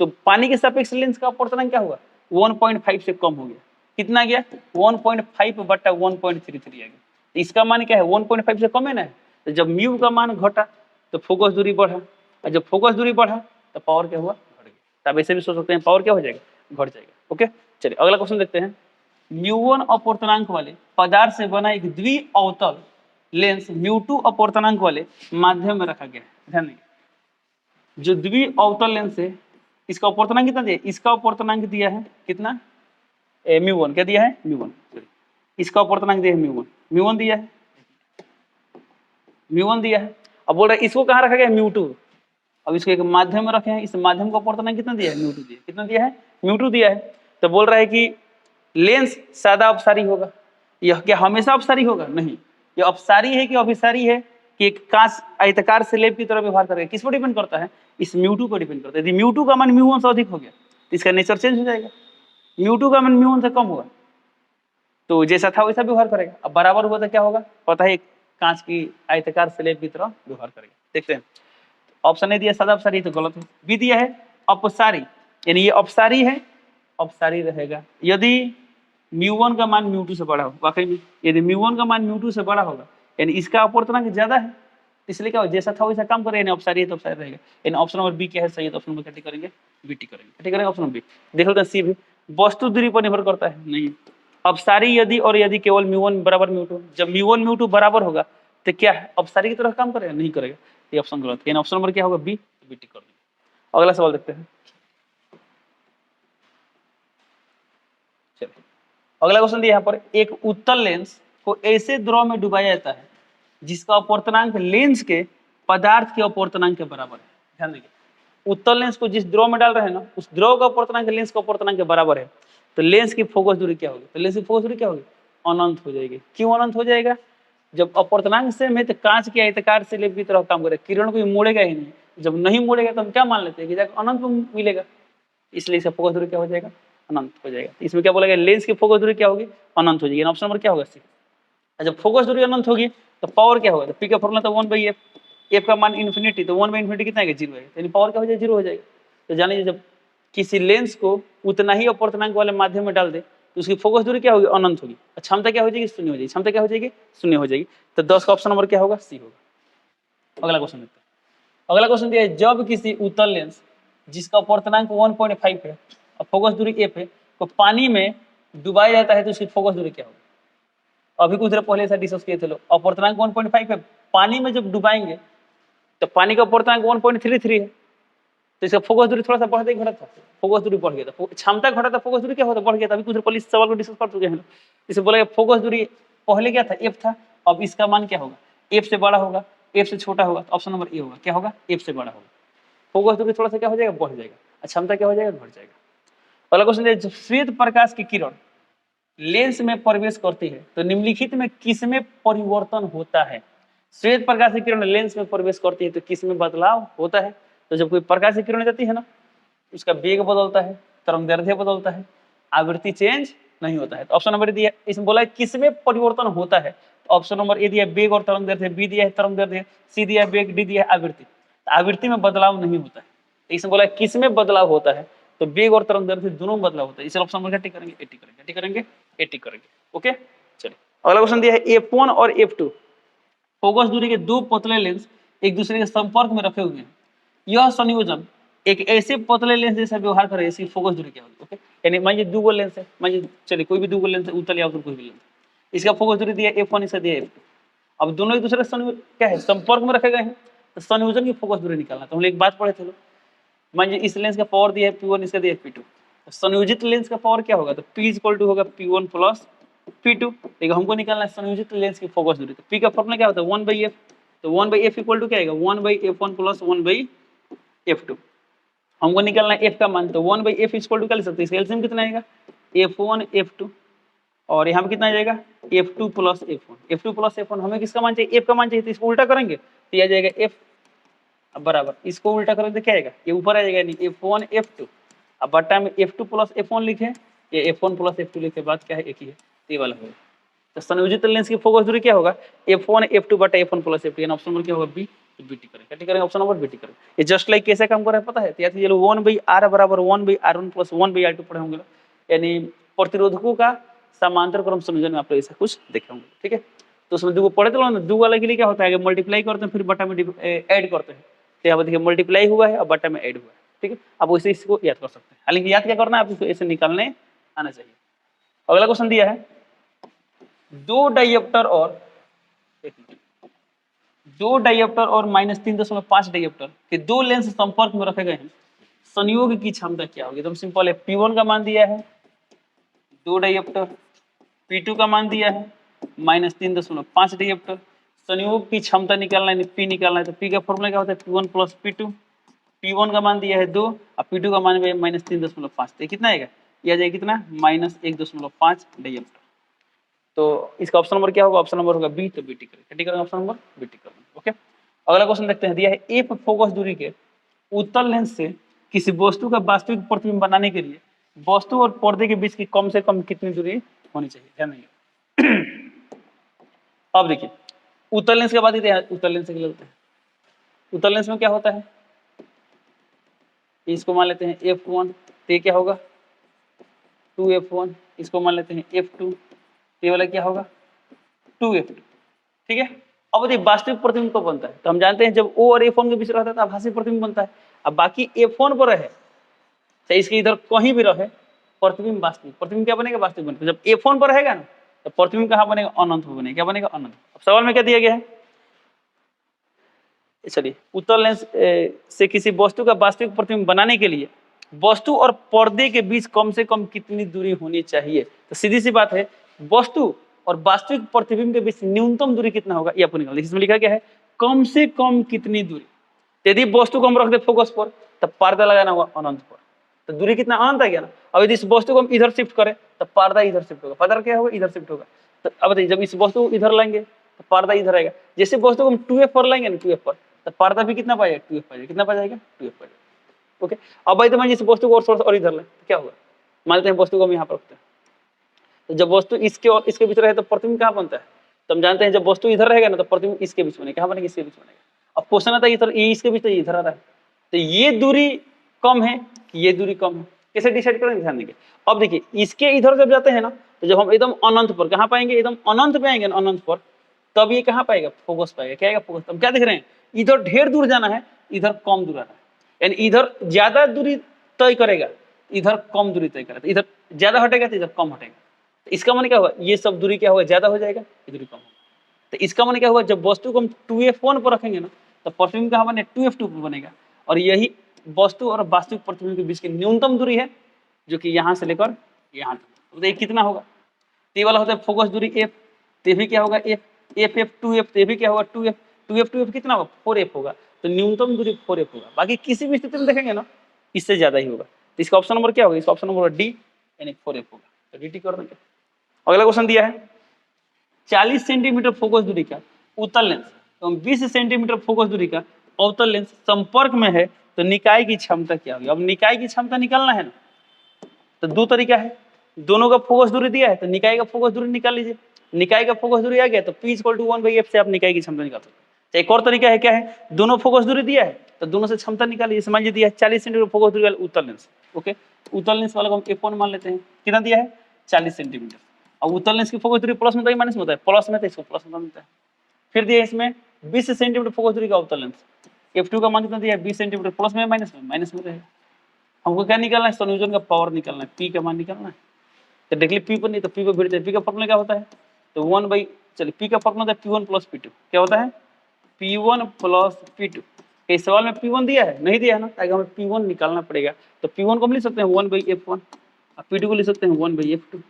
तो पानी के सापेक्ष लेंस का अपवर्तनांक क्या हुआ, 1.5 से कम हो गया। कितना गया, 1.5 बटा 1.33 आ गया। तो इसका मान क्या है, 1.5 से कम है ना। तो जब म्यू का मान घटा तो फोकस दूरी बढ़ा, और जब फोकस दूरी बढ़ा तो पावर क्या हुआ, घट गया। तो आप ऐसे भी सोच सकते हैं, पावर क्या हो जाएगा, घट जाएगा। ओके, चलिए अगला क्वेश्चन देखते हैं। μ1 अपवर्तनांक वाले पदार्थ से बना एक द्वि अवतल लेंस μ2 अपवर्तनांक वाले माध्यम में रखा गया है। ध्यान देंगे। जो द्वि अवतल लेंस है इसका अपर्तनांक कितना दिया है? इसका अपर्तनांक दिया है कितना, μ1। क्या दिया है? μ1। इसका अपर्तनांक दिया है μ1, μ1 दिया है, μ1 दिया है। अब बोल रहा है इसको कहाँ रखा गया? μ2। अब इसको एक माध्यम में रखे हैं, इस माध्यम का अपर्तनांक कितना दिया है? μ2 दिया है। कितना दिया है? μ2 दिया है। तो बोल रहा है कि लेंस सादा अपसारी होगा। यह क्या हमेशा अपसारी होगा? नहीं। यह अपसारी है कि अभिसारी है कि एक कांच आयताकार स्लेब की तरह व्यवहार करेगा, किस पर डिपेंड करता है? इस μ2 पर डिपेंड करता है। यदि μ2 का मान μ1 से अधिक हो गया तो इसका नेचर चेंज हो जाएगा। μ2 का मान μ1 से कम होगा तो जैसा था वैसा व्यवहार करेगा। अब बराबर हुआ तो क्या होगा? पता है, कांच की आयताकार स्लेब की तरह व्यवहार करेगा। देखते हैं, ऑप्शन ए दिया सादा अपसारी तो गलत है। बी दिया है अपसारी, यानी ये अपसारी है, अपसारी रहेगा यदि μ1 का मान μ2 से बड़ा हो। वाकई में यदि μ1 का मान μ2 से बड़ा होगा यानी इसका अपर्तनांक ज्यादा है, इसलिए क्या हो, जैसा था वैसा काम करेगा, यानी अपसारी है तो अपसारी रहेगा। यानी ऑप्शन नंबर बी क्या है? सही है। तो ऑप्शन नंबर क्या टिक करेंगे? बी टिक करेंगे। टिक करेंगे ऑप्शन नंबर बी। देख लेते हैं सी भी, वस्तु दूरी पर निर्भर करता है, नहीं। अपसारी यदि और यदि केवल μ1 बराबर μ2, जब μ1 μ2 बराबर होगा तो क्या है? अपसारी की तरह काम करेगा? नहीं करेगा। ये ऑप्शन गलत है। यानी ऑप्शन नंबर क्या होगा? बी। बी टिक कर देंगे। अगला सवाल देखते हैं। चलिए अगला क्वेश्चन दिया यहाँ पर, एक उत्तल लेंस को ऐसे द्रव में डुबाया जाता है जिसका अपर्तनांक लेंस के पदार्थ के अपर्तनांक के बराबर है। ध्यान देखिए, उत्तल लेंस को जिस द्रव में डाल रहे हैं ना, उस द्रव का अपर्तनांक लेंस का अपर्तनांक के बराबर है, तो लेंस की फोकस दूरी क्या होगी? तो लेंस की फोकस दूरी क्या होगी? अनंत हो जाएगी। क्यों अनंत हो जाएगा? जब अपर्तनांक सेम है तो कांच के आयताकार स्लेब की तरह काम करेगा, किरण को मोड़ेगा ही नहीं। जब नहीं मोड़ेगा तो हम क्या मान लेते हैं कि जाकर अनंत में मिलेगा, इसलिए इसका फोकस दूरी क्या हो जाएगा? अनंत हो जाएगा। इसमें क्या बोला गया? लेंस की फोकस दूरी क्या होगी? अनंत हो जाएगी। ऑप्शन नंबर क्या होगा? सी। जब फोकस दूरी अनंत होगी तो पावर क्या होगा? तो पी का फॉर्मूला तो 1/f, एफ का मान इन्फिनिटी, तो 1/इन्फिनिटी कितना है? 0 है। यानी पावर क्या हो जाएगा? 0 हो जाएगा। तो जानिए, जब किसी लेंस को उतना ही अपर्तनांक वाले माध्यम में डाल दे तो उसकी फोकस दूरी क्या होगी? अनंत होगी। क्षमता क्या हो जाएगी? शून्य हो जाएगी। क्षमता क्या हो जाएगी? शून्य हो जाएगी। तो 10 का ऑप्शन नंबर क्या होगा? सी होगा। अगला क्वेश्चन देखते हैं। अगला क्वेश्चन दिया है, जब किसी उत्तल लेंस जिसका अपर्तनांक 1.5 है और फोकस दूरी f है तो पानी में डुबाया जाता है तो उसकी फोकस दूरी क्या होगी? अभी कुछ देर पहले ऐसा डिस्कस किए थे लोग। अपर्तनांक 1.5 है, पानी में जब डुबाएंगे तो पानी का अपर्तनांक 1.33 है, तो इसका फोकस दूरी थोड़ा सा बढ़ता ही घटा था, फोकस दूरी बढ़ गया था। क्षमता घटा था, फोकस दूरी क्या होता? बढ़ गया था। अभी कुछ देर पहले इस सवाल को डिस्कस कर चुके हैं। इसे बोला फोकस दूरी पहले क्या था? f था, अब इसका मान क्या होगा? f से बड़ा होगा, f से छोटा होगा, तो ऑप्शन नंबर ए होगा। क्या होगा? f से बड़ा होगा। फोकस दूरी थोड़ा सा क्या हो जाएगा? बढ़ जाएगा। क्षमता क्या हो जाएगा? घट जाएगा। अगला क्वेश्चन है, जब श्वेत प्रकाश की किरण लेंस में प्रवेश करती है तो निम्नलिखित में किस में परिवर्तन होता है? श्वेत प्रकाश की किरण लेंस में प्रवेश करती है तो किस में बदलाव होता है? तो जब कोई प्रकाश की किरण जाती है ना, उसका वेग बदलता है, तरंगदैर्ध्य बदलता है, आवृत्ति चेंज नहीं होता है। तो ऑप्शन नंबर दिया, इसमें बोला है किस में परिवर्तन होता है, तो ऑप्शन नंबर ए दिया वेग और तरंगदैर्ध्य, बी दिया है तरंगदैर्ध्य, सी दिया है वेग, डी दिया है आवृत्ति। आवृत्ति में बदलाव नहीं होता है। इसमें बोला किस में बदलाव होता है, तो वेग और तरंगदैर्ध्य दोनों में बदलाव होता है। इसे ऑप्शन नंबर टिक करेंगे? ए टिक करेंगे। टिक करेंगे? ए टिक करेंगे। ओके चलिए अगला क्वेश्चन दिया है, f1 और f2 फोकस दूरी के दो पतले लेंस एक दूसरे के संपर्क में रखे हुए हैं। यह संयोजन एक ऐसे पतले लेंस जैसा व्यवहार करे, इसकी फोकस दूरी क्या होगी? ओके, यानी मान लीजिए 2 लेंस है, मान लीजिए चलिए कोई भी 2 लेंस है, उत्तल या अवतल कोई भी लेंस, इसका फोकस दूरी दिया f1, इसका दिया f2। अब दोनों एक दूसरे से क्या है? संपर्क में रखे गए हैं, तो संयोजन की फोकस दूरी निकालना। तो हम लोग एक बात पढ़े थे लोग, मान लीजिए इस लेंस का पावर दिया है P1, इसका दिया है P2, तो संयोजित लेंस का पावर क्या होगा? तो P = होगा P1 + P2। देखो हमको निकालना है संयोजित लेंस की फोकस दूरी, तो P का फॉर्मूला क्या होता है? 1/f, तो 1/f = क्या आएगा? 1/f1 + 1/f2। हमको निकालना है f का मान, तो 1/f = क्या ले सकते हैं? इसका एलसीएम कितना आएगा? f1 f2, और यहाँ पे कितना आ जाएगा? f2 + f1। f2 + f1 हमें किसका मान चाहिए? f का मान चाहिए, तो इसको उल्टा करेंगे तो ये आ जाएगा f, अब बराबर इसको उल्टा करेंगे तो क्या आएगा? ये ऊपर आ जाएगा, नहीं f1 f2, अब बट्टा में f2 + f1 लिखे, ये f1 + f2 लिखे, बात क्या है? एक ही है, ये वाला होगा। तो संयोजित लेंस की फोकस दूरी क्या होगा? f1 f2 बटा f1 + f2। यानी ऑप्शन नंबर क्या होगा? बी। बी टिक करेंगे। टिक करेंगे ऑप्शन नंबर बी टिक करेंगे। ये जस्ट लाइक कैसे काम कर रहा है पता है? तो याद कीजिए 1/r = 1/r1 + 1/r2 पढ़े होंगे, यानी प्रतिरोधकों का समांतर क्रम संयोजन में आप लोग ऐसा कुछ देखे होंगे। ठीक है, तो उसमें दो पढ़े तो ना, दो वाले के लिए क्या होता है? मल्टीप्लाई करते हैं फिर बटा में ऐड करते हैं, तो यहाँ पर देखिए मल्टीप्लाई हुआ है और बटा में ऐड हुआ है। ठीक है, आप वैसे इसको याद कर सकते हैं, हालांकि याद क्या करना है आपको, ऐसे निकालने आना चाहिए। अगला क्वेश्चन दिया है, दो डाइऑप्टर और दो डाइऑप्टर और -3.5 डाइऑप्टर के दो लेंस संपर्क में रखे गए हैं, संयोग की क्षमता क्या होगी? एकदम सिंपल है, P1 का मान दिया है 2 डाइऑप्टर, P2 का मान दिया है -3.5 डाइऑप्टर, संयोग की क्षमता निकालना है, P निकालना है, तो P का फॉर्मूला क्या होता है? P1 + P2। P1 का मान दिया है 2 और P2 का मान है -3.5, तो कितना आएगा? ये आ जाएगा कितना? -1.5 डाइऑप्टर। तो इसका ऑप्शन नंबर क्या होगा? ऑप्शन नंबर होगा बी, तो बी टिक करेंगे। ठीक है, ऑप्शन नंबर बी टिक करेंगे। ओके, अगला क्वेश्चन देखते हैं। दिया है एफ फोकस दूरी के उत्तल लेंस से किसी वस्तु का वास्तविक प्रतिबिंब बनाने के लिए वस्तु और पर्दे के बीच की कम से कम कितनी दूरी होनी चाहिए? ध्यान देंगे। अब देखिए, उत्तल लेंस के बाद उत्तल लेंस के लिए होते हैं। उत्तल लेंस में क्या होता है? इसको मान लेते हैं f1, तो ये क्या होगा? 2f1। इसको मान लेते हैं f2, ये वाला क्या होगा? 2f2। ठीक है, अब देखिए वास्तविक प्रतिबिंब कब बनता है? तो हम जानते हैं जब O और F1 के बीच रहता है तो आभासी प्रतिबिंब बनता है। अब बाकी F1 पर रहे चाहे इसके इधर कहीं भी रहे, प्रतिबिंब वास्तविक प्रतिबिंब क्या बनेगा? वास्तविक बनेगा। जब F1 पर रहेगा ना तो प्रतिबिंब कहाँ बनेगा? अनंत में बनेगा। क्या बनेगा? अनंत। अब सवाल में क्या दिया गया है? चलिए, उत्तल लेंस से किसी वस्तु का वास्तविक प्रतिबिंब बनाने के लिए वस्तु और पर्दे के बीच कम से कम कितनी दूरी होनी चाहिए? तो सीधी सी बात है, वस्तु और वास्तविक प्रतिबिंब के बीच न्यूनतम दूरी कितना होगा ये आपको निकालना है। इसमें लिखा गया है कम से कम कितनी दूरी। यदि वस्तु को हम रख दे फोकस पर तब पर्दा लगाना होगा अनंत पर, तो दूरी कितना? अनंत आ गया ना। अब यदि इस वस्तु को हम इधर शिफ्ट करें तो पर्दा इधर शिफ्ट होगा, पर्दा क्या होगा? इधर शिफ्ट होगा। तो अब बताइए, जब इस वस्तु को इधर लाएंगे तो पर्दा इधर आएगा। जैसे वस्तु को हम 2f पर लाएंगे ना, 2f पर, तो पर्दा भी कितना पाएगा? 2f पाएगा। कितना पा जाएगा? 2f पाएगा। ओके, अब भाई तो मान इस वस्तु को और इधर लाए तो क्या होगा? मान लेते हैं वस्तु को हम यहाँ पर रखते हैं, तो जब वस्तु इसके और इसके बीच रहे तो प्रतिबिंब कहाँ बनता है? तो हम जानते हैं जब वस्तु इधर रहेगा ना तो प्रतिबिंब इसके बीच बनेगा। कहाँ बनेगा? इसके बीच बनेगा। अब क्वेश्चन आता है इधर, ये इसके बीच तो इधर आ रहा है, तो ये दूरी कम है कि ये दूरी कम है? कैसे डिसाइड करेंगे? ध्यान देंगे। अब देखिए, इसके इधर जब जाते हैं ना तो जब हम एकदम अनंत पर, कहाँ पाएंगे? एकदम अनंत पे आएंगे ना, अनंत पर, तब ये कहाँ पाएगा? फोकस पाएगा। क्या आएगा? फोकस। हम क्या देख रहे हैं? इधर ढेर दूर जाना है, इधर कम दूर आना है, यानी इधर ज्यादा दूरी तय करेगा, इधर कम दूरी तय करेगा। इधर ज्यादा हटेगा तो इधर कम हटेगा। तो इसका मतलब क्या होगा? ये सब दूरी क्या होगा? ज्यादा हो जाएगा, ये दूरी कम होगा। तो इसका मतलब क्या होगा? जब वस्तु को हम 2f1 पर रखेंगे ना तो प्रतिबिंब कहाँ बने? 2f2 पर बनेगा। और यही वस्तु और वास्तविक प्रतिबिंब के बीच की न्यूनतम दूरी है, जो कि यहाँ से लेकर यहाँ तक। तो ये कितना होगा? ये वाला होता है फोकस दूरी f, तो भी क्या होगा? f, f 2f, तो भी क्या होगा? 2f, 2f कितना होगा? 4f होगा। तो न्यूनतम दूरी 4f होगा। बाकी किसी भी स्थिति में देखेंगे ना इससे ज्यादा ही होगा। तो इसका ऑप्शन नंबर क्या होगा? इसका ऑप्शन नंबर डी, यानी 4f होगा। तो डी टिक कर देंगे। अगला क्वेश्चन दिया है 40 सेंटीमीटर फोकस दूरी का उत्तल लेंस तो 20 सेंटीमीटर फोकस दूरी का अवतल लेंस संपर्क में है, तो निकाय की क्षमता क्या होगी? अब निकाय की क्षमता निकालना है ना, तो दो तरीका है। दोनों का फोकस दूरी दिया है तो निकाय का फोकस दूरी निकाल लीजिए। निकाय का फोकस दूरी आ गया तो P = 1/f से आप निकाय की क्षमता निकाल सकते हैं। तो एक और तरीका है, क्या है? दोनों फोकस दूरी दिया है तो दोनों से क्षमता निकाल लीजिए। मान लीजिए दिया है 40 सेंटीमीटर फोकस दूरी वाला उत्तल लेंस। ओके, उत्तल लेंस वाला को हम f1 मान लेते हैं। कितना दिया है? 40 सेंटीमीटर। अब उत्तल लेंस की फोकस दूरी प्लस में होता है माइनस में होता है? प्लस में, तो इसको प्लस में मिलता है। फिर दिया इसमें 20 सेंटीमीटर फोकस दूरी का उत्तल लेंस, f2 का मान कितना दिया है? 20 सेंटीमीटर। प्लस में माइनस में? माइनस में रहेगा। हमको क्या निकालना है? संयोजन का पावर निकालना है, P का मान निकालना है। तो डायरेक्टली P पर नहीं तो P पर भिड़ते हैं। P का फॉर्मूला क्या होता है? तो 1 चलिए P का फॉर्मूला होता है P1 + P2। क्या होता है? P1 + P2। इस सवाल में P1 दिया है? नहीं दिया है ना, ताकि हमें P1 निकालना पड़ेगा। तो P1 को हम लिख सकते हैं 1/f1 और P2 को लिख सकते हैं 1/f2।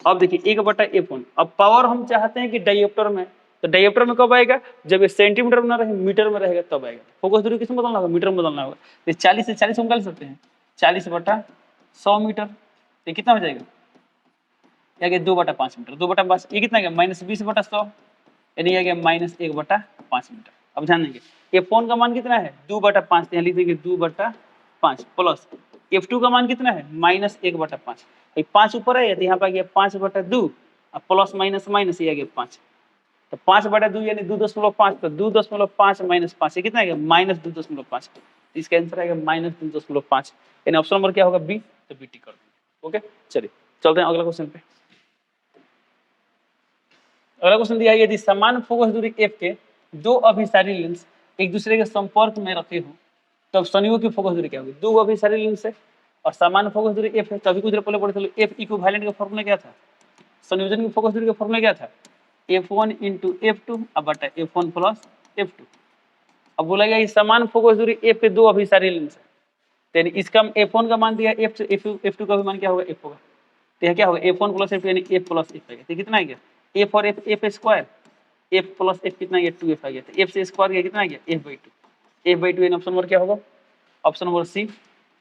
अब देखिए 1/f1। अब पावर हम चाहते हैं कि डाइऑप्टर में, तो डाइऑप्टर में कब आएगा? जब ये सेंटीमीटर में ना रहे, मीटर में रहेगा तब आएगा। फोकस दूरी किसमें बदलना होगा? मीटर में बदलना होगा। तो 40 से 40 हम निकाल सकते हैं, 40/100 मीटर। तो कितना हो जाएगा? ये आ गया 2/5 मीटर। 2/5 ये कितना गया? -20/100, यानी आ गया -1/5 मीटर। अब ध्यान देंगे, f1 का मान कितना है? 2/5, यहाँ लिख देंगे 2/5 प्लस f2 का मान कितना है? -1/5। 5 ऊपर है तो यहाँ पे आ गया 5/2 और प्लस माइनस माइनस ये आ गया 5। तो 5/2 यानी 2.5, तो 2.5 - 5 ये कितना आ गया? -2.5। इसका आंसर आएगा -2.5, यानी ऑप्शन नंबर क्या होगा? बी। तो बी टिक कर देंगे। ओके, चलिए चलते हैं अगला क्वेश्चन पे। अगला क्वेश्चन दिया है, यदि समान फोकस दूरी f के दो अभिसारी लेंस एक दूसरे के संपर्क में रखे हो तब संयोग की फोकस दूरी क्या होगी? दो अभिसारी लेंस है और समान फोकस दूरी f है। तभी कुछ देर पहले पढ़े थे, f इक्विवेलेंट का फॉर्मूला क्या था? संयोजन की फोकस दूरी का फॉर्मूला क्या था? f1 × f2 f1 + F2। अब बोला गया समान फोकस दूरी F के दो अभिसारी लेंस है, तो यानी इसका F1 का मान दिया, F2 का भी मान क्या होगा, F होगा। तो यह क्या होगा, F1 प्लस F2 यानी F प्लस F आ गया। तो कितना आ गया, F और F square, F plus F कितना आ गया, 2F आ गया। तो F से स्क्वायर गया कितना आ गया, F/2। F/2 यानी ऑप्शन नंबर क्या होगा, ऑप्शन नंबर सी।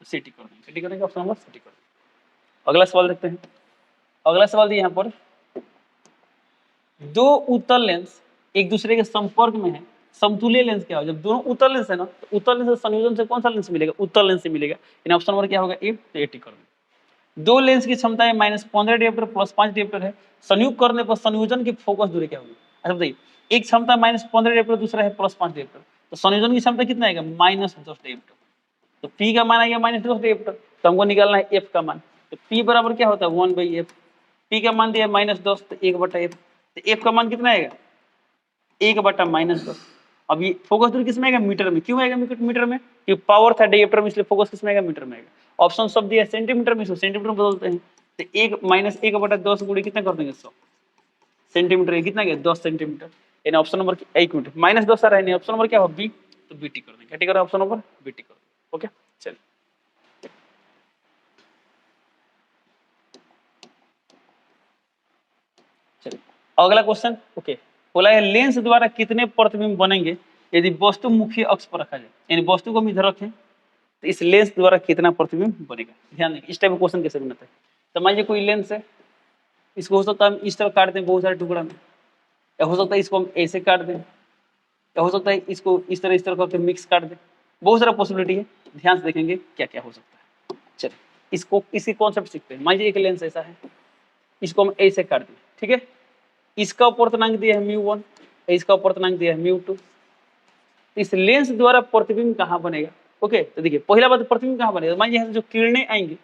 सी टिक कर देंगे, टिक करेंगे, ऑप्शन नंबर सी टिक कर देंगे। अगला सवाल देखते हैं। अगला सवाल दिया यहाँ पर, दो उत्तल लेंस एक दूसरे के संपर्क में है, समतुल्य लेंस क्या हो, जब दोनों उत्तल लेंस है ना, तो उत्तल लेंस के संयोजन से कौन सा लेंस मिलेगा, उत्तल लेंस से मिलेगा। इन ऑप्शन नंबर क्या होगा, ए। तो ए टिक कर देंगे। दो लेंस की क्षमता है -15 डियोप्टर प्लस 5 डियोप्टर है, संयुक्त करने पर संयोजन की फोकस दूरी क्या होगी। अच्छा बताइए, एक क्षमता -15 डियोप्टर, दूसरा है +5 डियोप्टर, तो संयोजन की क्षमता कितना आएगा, -10 डियोप्टर। तो P का मान आ गया -10 डियोप्टर, तो हमको निकालना है F का मान। तो P बराबर क्या होता है, 1/F। P का मान दिया -10, तो 1/F। तो F का मान कितना आएगा, 1/-10। अब ये फोकस दूरी किसमें आएगा, मीटर में। क्यों आएगा मीटर में, क्योंकि पावर था डायप्टर में, इसलिए फोकस किसमें आएगा, मीटर में आएगा। ऑप्शन सब दिया सेंटीमीटर में, इसको सेंटीमीटर में बदलते हैं। तो 1 - 1/10 गुणे कितना कर देंगे, 100 सेंटीमीटर। कितना गया, 10 सेंटीमीटर। यानी ऑप्शन नंबर, एक मिनट, -10 आ रहा है, ऑप्शन नंबर क्या होगा, बी। तो बी टिक कर देंगे, क्या टिक कर रहा है, ऑप्शन नंबर बी टिक कर देंगे। ओके चलिए, चलिए अगला क्वेश्चन। ओके, बोला है लेंस द्वारा कितने प्रतिबिंब बनेंगे यदि वस्तु मुख्य अक्ष पर रखा जाए, यानी वस्तु को हम इधर रखें तो इस लेंस द्वारा कितना प्रतिबिंब बनेगा। ध्यान देंगे इस टाइप का क्वेश्चन कैसे बनता है। तो मान लीजिए कोई लेंस है, इसको हो सकता है हम इस तरह काट दें बहुत सारे टुकड़ा में, या हो सकता है इसको हम ऐसे काट दें, या हो सकता है इसको इस तरह करके मिक्स काट दें। बहुत सारा पॉसिबिलिटी है, ध्यान से देखेंगे क्या क्या हो सकता है। चलिए इसको इसी कॉन्सेप्ट सीखते हैं। मान लीजिए एक लेंस ऐसा है, इसको हम ऐसे काट दें, ठीक है। इसका अपर्तनांक दिया है μ1, इसका अपर्तनांक दिया है μ2। इस लेंस द्वारा प्रतिबिंब कहाँ बनेगा। ओके, तो देखिए पहला बात, प्रतिबिंब कहाँ बनेगा, मान लीजिए जो किरणें आएंगी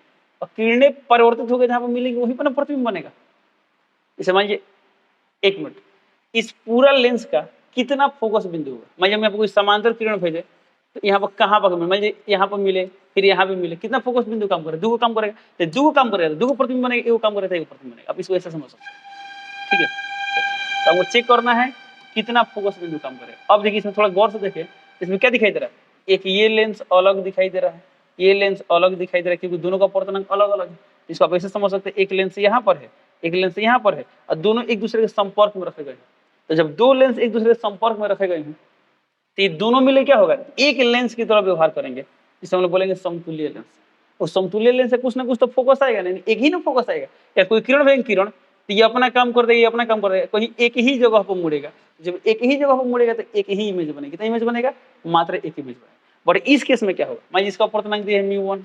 और किरणें परिवर्तित होकर जहाँ पर मिलेंगी वहीं पर प्रतिबिंब बनेगा। इसे मान लीजिए, एक मिनट, इस पूरा लेंस का कितना फोकस बिंदु होगा। मान लीजिए मैं आपको समांतर किरण भेजे, तो यहाँ पर कहाँ पर मिले, मान लीजिए यहाँ पर मिले, फिर यहाँ पे मिले, कितना फोकस बिंदु काम करेगा, दो काम करेगा। तो दो काम करेगा, दो प्रतिबिंब बनेगा, एक काम करेगा, एक प्रतिबिंब बनेगा। अब इसको ऐसे समझ सकते हैं, ठीक है। तो हमको चेक करना है कितना फोकस बिंदु काम करेगा। अब देखिए इसमें थोड़ा गौर से देखें, इसमें क्या दिखाई दे रहा है, एक ये लेंस अलग दिखाई दे रहा है, ये लेंस अलग दिखाई दे रहा है, क्योंकि दोनों का अपर्तनांक अलग अलग है। इसको आप ऐसे समझ सकते हैं, एक लेंस यहाँ पर है, एक लेंस यहाँ पर है, और दोनों एक दूसरे के संपर्क में रखे गए हैं। तो जब दो लेंस एक दूसरे के संपर्क में रखे गए हैं, तो ये दोनों मिले क्या होगा, एक लेंस की तरह व्यवहार करेंगे, जिसे हम लोग बोलेंगे समतुल्य लेंस। उस समतुल्य लेंस से कुछ ना कुछ तो फोकस आएगा, नहीं एक ही ना फोकस आएगा। या कोई किरण भेजेंगे, किरण तो ये अपना काम कर देगा, ये अपना काम कर देगा, कहीं एक ही जगह पर मुड़ेगा। जब एक ही जगह पर मुड़ेगा तो एक ही इमेज बनेगी। कितना इमेज बनेगा, मात्र एक इमेज बनेगा। बट इस केस में क्या होगा, मान इसका अपर्तनांक दिया है μ1,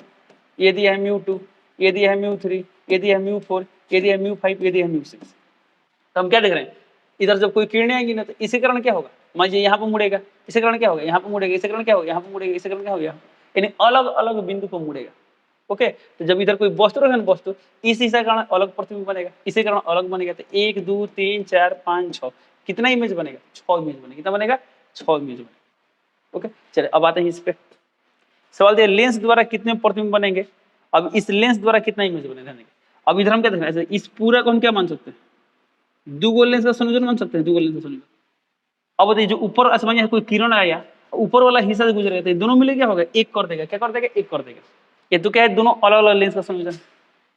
ये दिया है μ2, ये दिया है μ3, ये दिया है μ4, ये दिया है μ5, ये दिया है μ6। तो हम क्या देख रहे हैं, इधर जब कोई किरणें आएंगी ना, तो इसी कारण क्या होगा, मान लीजिए यहाँ पर मुड़ेगा, इसी कारण क्या होगा, यहाँ पर मुड़ेगा, इसी कारण क्या होगा, यहाँ पर मुड़ेगा, इसी कारण क्या होगा, यानी अलग अलग बिंदु पर मुड़ेगा। ओके, तो जब इधर कोई वस्तु रहेगा ना, वस्तु इस दिशा कारण अलग प्रतिबिंब बनेगा, इसी कारण अलग बनेगा। तो 1 2 3 4 5 6 कितना इमेज बनेगा, 6 इमेज बनेगा। कितना बनेगा, 6 इमेज बनेगा। ओके चलिए, अब आते हैं इस पे। सवाल दिया लेंस द्वारा कितने प्रतिबिंब बनेंगे। अब इस लेंस द्वारा कितना इमेज बनेगा। अब इधर हम क्या देख रहे हैं, इस पूरा को हम क्या मान सकते हैं, दो गोल लेंस का संयोजन मान सकते हैं, दो गोल लेंस का संयोजन। अब बताइए जो ऊपर आसमान है, कोई किरण आया, ऊपर वाला हिस्सा से गुजरेगा, तो दोनों मिले क्या होगा, एक कर देगा। क्या कर देगा, एक कर देगा। ये तो क्या है, दोनों अलग अलग लेंस का संयोजन।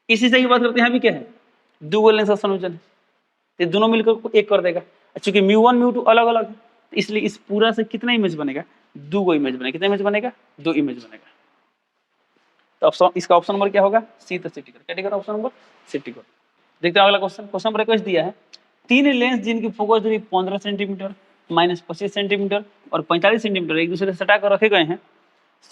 इसी से की बात करते हैं, यहाँ भी क्या है, दो गोल लेंस का संयोजन है, ये दोनों मिलकर एक कर देगा। चूंकि μ1 μ2 अलग अलग है, तो इसलिए इस पूरा से कितना इमेज बनेगा, दो गो इमेज बनेगा। कितना इमेज बनेगा, दो इमेज बनेगा। तो ऑप्शन, इसका ऑप्शन नंबर क्या होगा, सी। तो सी टिक, क्या टिक, ऑप्शन नंबर सी टिक। देखते हैं अगला क्वेश्चन। क्वेश्चन नंबर 21 दिया है, तीन लेंस जिनकी फोकस दूरी 15 सेंटीमीटर, -25 सेंटीमीटर और 45 सेंटीमीटर एक दूसरे से सटा कर रखे गए हैं,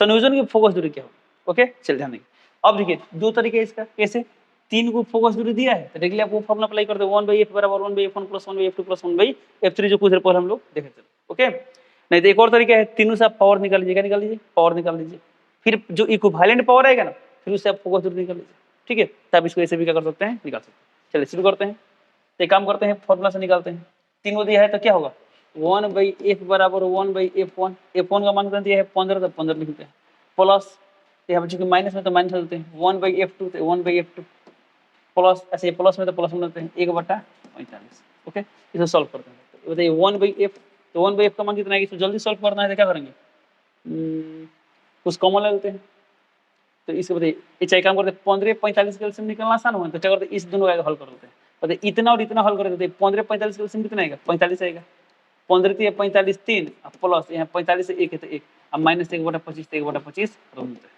संयोजन की फोकस दूरी क्या होगी। ओके चल ध्यान देंगे। अब देखिए दो तरीके इसका, कैसे, तीन को फोकस दूरी दिया है, तो डायरेक्टली आप वो फॉर्मूला अप्लाई कर दो, 1/f बराबर 1/f1 + 1/f2 + 1/f3, जो कुछ देर पहले हम लोग देखे थे। ओके, नहीं तो एक और तरीका है, तीनों से आप पावर निकाल लीजिए। क्या निकाल लीजिए, पावर निकाल लीजिए। फिर जो इक्विवेलेंट पावर आएगा ना, फिर उससे आप फोकस दूरी निकाल लीजिए। ठीक है, तो आप इसको ऐसे भी क्या कर सकते हैं, निकाल सकते हैं। चलिए शुरू करते हैं। तो एक काम करते हैं, फॉर्मूला से निकालते हैं। तीन को दिया है तो क्या होगा, 1/f बराबर 1/f1, f1 का मान कितना दिया है 15, तो 15 लिखते हैं, प्लस यहाँ पर चूंकि माइनस में तो माइनस लेते हैं, 1/f2 तो 1/f2 प्लस, ऐसे प्लस में तो प्लस में लेते हैं 1/45। ओके, इसे सॉल्व करते हैं। तो बताइए 1/f तो 1/f का मान कितना आएगा, इसको जल्दी सॉल्व करना है तो क्या करेंगे, कुछ कॉमन ले लेते हैं। तो इसके बताइए ये काम करते 15 45 का एलसीएम निकालना आसान होगा, तो क्या करते इस दोनों का हल कर देते हैं। बताइए इतना और इतना हल कर देते हैं, 15 45 का एलसीएम कितना आएगा, 45 आएगा। 15 3 45 3 प्लस यहाँ 45 से 1 है तो 1, अब माइनस 1/25 तो 1/25 रख देते हैं।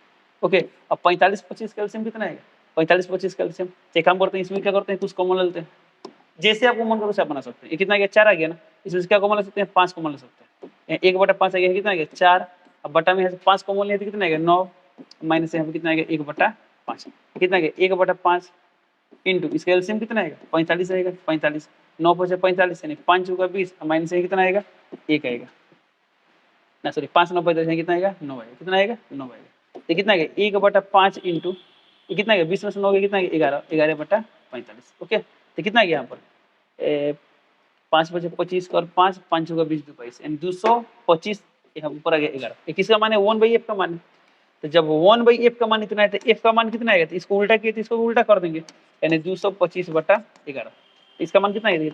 ओके, अब 45 25 का एलसीएम कितना आएगा, 45 25 का एलसीएम। एक काम करते हैं, इसमें क्या करते हैं, कुछ कॉमन ले लेते हैं, जैसे आपको मन करो वैसे आप बना सकते हैं। ये कितना आ गया, 4 आ गया ना, इसमें से क्या कॉमन ले सकते हैं, 5 कॉमन ले सकते हैं। 1/5 आ गया, कितना आ गया 4, अब बटा में यहाँ से 5 कॉमन लिया तो कितना आ गया 9, माइनस यहाँ पे कितना आ गया 1/5, कितना आ गया 1/5 इंटू इसका एलसीएम कितना आएगा 45 आएगा, 45 9 5 45 यानी 5 होगा 20, माइनस से कितना आएगा 1 आएगा ना, सॉरी 5 9 45 कितना आएगा 9 आएगा, कितना आएगा 9 आएगा। तो कितना आएगा 1/5 इंटू ये कितना आएगा 20 में से 9 कितना आएगा 11, 11/45। ओके, तो कितना आ गया यहाँ पर 5 5 25 और 5 5 होगा 20 22 यानी 225, यहाँ ऊपर आ गया 11। ये किसका मान है 1/f का मान है। तो जब 1/f का मान इतना है तो f का मान कितना आएगा, तो इसको उल्टा किए तो इसको उल्टा कर देंगे यानी 225/11। इसका मान कितना है,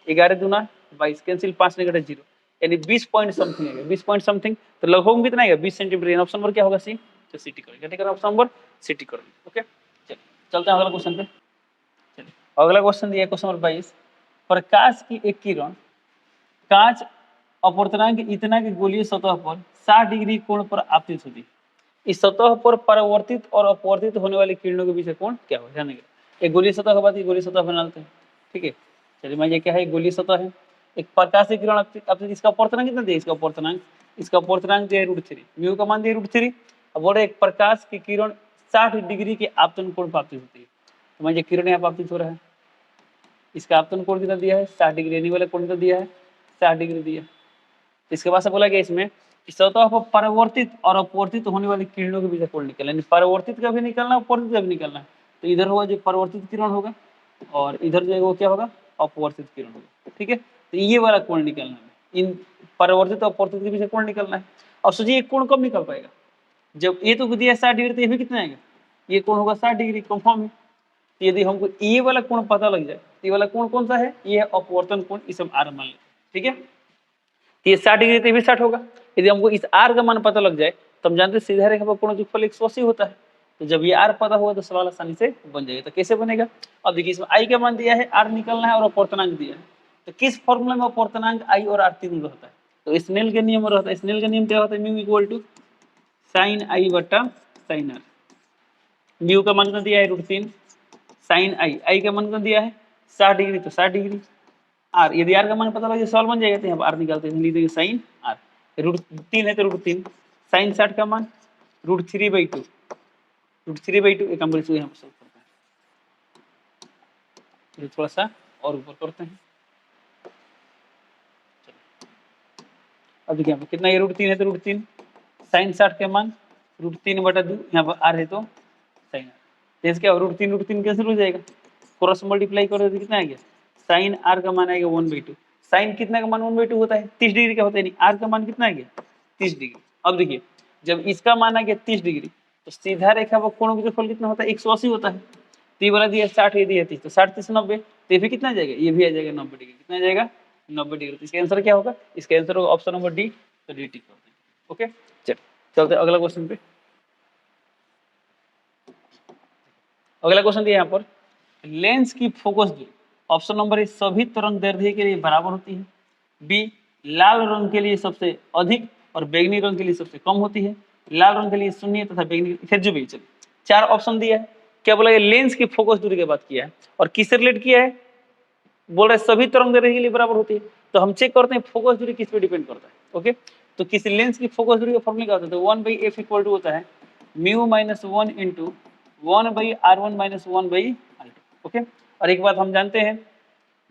11 दूना 22 कैंसिल 5 निकटा 0 यानी 20 पॉइंट समथिंग आएगा, 20 पॉइंट समथिंग। तो लगभग कितना आएगा 20 सेंटीमीटर। ऑप्शन नंबर क्या होगा सी, तो सी टिक करेंगे, ठीक है ऑप्शन नंबर सी टिक करेंगे। ओके चलिए चलते हैं अगला क्वेश्चन पे। चलिए अगला क्वेश्चन दिया है क्वेश्चन नंबर 22, प्रकाश की एक किरण कांच अपवर्तनांक इतना की गोलीय सतह पर 60 डिग्री कोण पर आपतित होती है। इस सतह पर परावर्तित और अपवर्तित होने वाली किरणों के बीच कोण क्या हो, ध्यान रखिएगा। एक गोलीय सतह के बाद गोलीय सतह बना लेते हैं, ठीक है। चलिए मान ये क्या है, गोलीय सतह है, एक प्रकाश की किरण आपतित, इसका अपवर्तनांक कितना दिया, इसका अपवर्तनांक दिया है √3, म्यू का मान दिया √3। अब बोल रहे एक प्रकाश की किरण 60 डिग्री के आपतन कोण पर आपतित होती है। तो मान ये किरण यहाँ आपतित हो रहा है, इसका आपतन कोण कितना दिया है 60 डिग्री, यानी वाला कोण कितना दिया है 60 डिग्री दिया। इसके बाद से बोला गया इसमें सतह पर परावर्तित और अपवर्तित होने वाली किरणों के बीच कोण निकालना, यानी परावर्तित का भी निकालना, अपवर्तित का भी निकालना है। तो इधर होगा जो परावर्तित किरण होगा और इधर जो है वो क्या होगा अपवर्तित किरण होगा, ठीक है। तो ये वाला कोण निकालना है, इन परावर्तित और अपवर्तित के बीच कोण निकालना है। और सोचिए कोण कब निकल पाएगा, जब ये तो दिया 60 डिग्री, तो ये भी कितना आएगा, ये कोण होगा 60 डिग्री कंफर्म है। तो यदि हमको ये वाला कोण पता लग जाए, तो ये वाला कोण कौन सा है, ये है अपवर्तन कोण, इसे हम आर मान लेते हैं, ठीक है। तो ये 60 डिग्री तो भी 60 होगा। यदि हमको इस आर का मान पता लग जाए तो हम जानते हैं सीधा रेखा पर कोणों 180 होता है। तो जब ये आर पता होगा तो सवाल आसानी से बन जाएगा। तो कैसे बनेगा, अब देखिए इसमें आई का मान दिया है, आर निकलना है और अपवर्तनांक दिया है। तो किस फॉर्मूला में अपवर्तनांक आई और आर तीनों रहता है, तो स्नेल के नियम रहता है। स्नेल का नियम क्या होता है, म्यू इक्वल टू साइन आई बटा साइन आर। म्यू का मान कितना दिया है √3, साइन आई का मान कितना दिया है 60 डिग्री, तो 60 डिग्री आर, यदि आर का मान पता लगे सवाल बन जाएगा। तो यहाँ आर निकालते हैं, लिख देंगे साइन आर, √3 है तो √3, साइन 60 का मान √3/2, √3/2 एक नंबर यहाँ पर सॉल्व करते हैं, थोड़ा सा और ऊपर करते हैं। अब देखिए यहाँ पर कितना, ये √3 है तो √3, साइन 60 का मान √3/2, यहाँ पर आर है तो साइन आर। जैसे क्या √3 कैंसिल हो जाएगा, क्रॉस मल्टीप्लाई करो तो कितना आ गया, साइन आर का मान आएगा 1/2। साइन कितना का मान 1/2 होता है, 30 डिग्री का होता है, आर का मान कितना आ गया 30 डिग्री। अब देखिए जब इसका मान आ गया 30 डिग्री, तो सीधा रेखा पर कोणों का क्षेत्रफल कितना होता है 180 होता है। तो ये वाला दिया 60, ये दिया 30, तो 60 30 90, तो ये भी कितना आ जाएगा, ये भी आ जाएगा 90 डिग्री। कितना आ जाएगा 90 डिग्री। तो इसका आंसर क्या होगा, इसका आंसर होगा ऑप्शन नंबर डी, तो डी टिक कर देंगे। ओके चलते अगला क्वेश्चन पे। अगला क्वेश्चन दिया यहाँ पर, लेंस की फोकस दूरी ऑप्शन नंबर ए सभी तरंग दैर्ध्य के लिए बराबर होती है, बी लाल रंग के लिए सबसे अधिक और बैंगनी रंग के लिए सबसे कम होती है, लाल रंग के लिए 0 तथा बैंगनी फिर जो भी। चलिए 4 ऑप्शन दिया है, क्या बोला है लेंस की फोकस दूरी की बात किया है और किससे रिलेट किया है, बोल रहे सभी तरंग दैर्ध्य के लिए बराबर होती है। तो हम चेक करते हैं फोकस दूरी किस पे डिपेंड करता है। ओके, तो किसी लेंस की फोकस दूरी का फॉर्मूला क्या होता है, तो 1/f इक्वल टू होता है mu minus 1 into 1/r1 minus 1/r2। Okay, और एक बात हम जानते हैं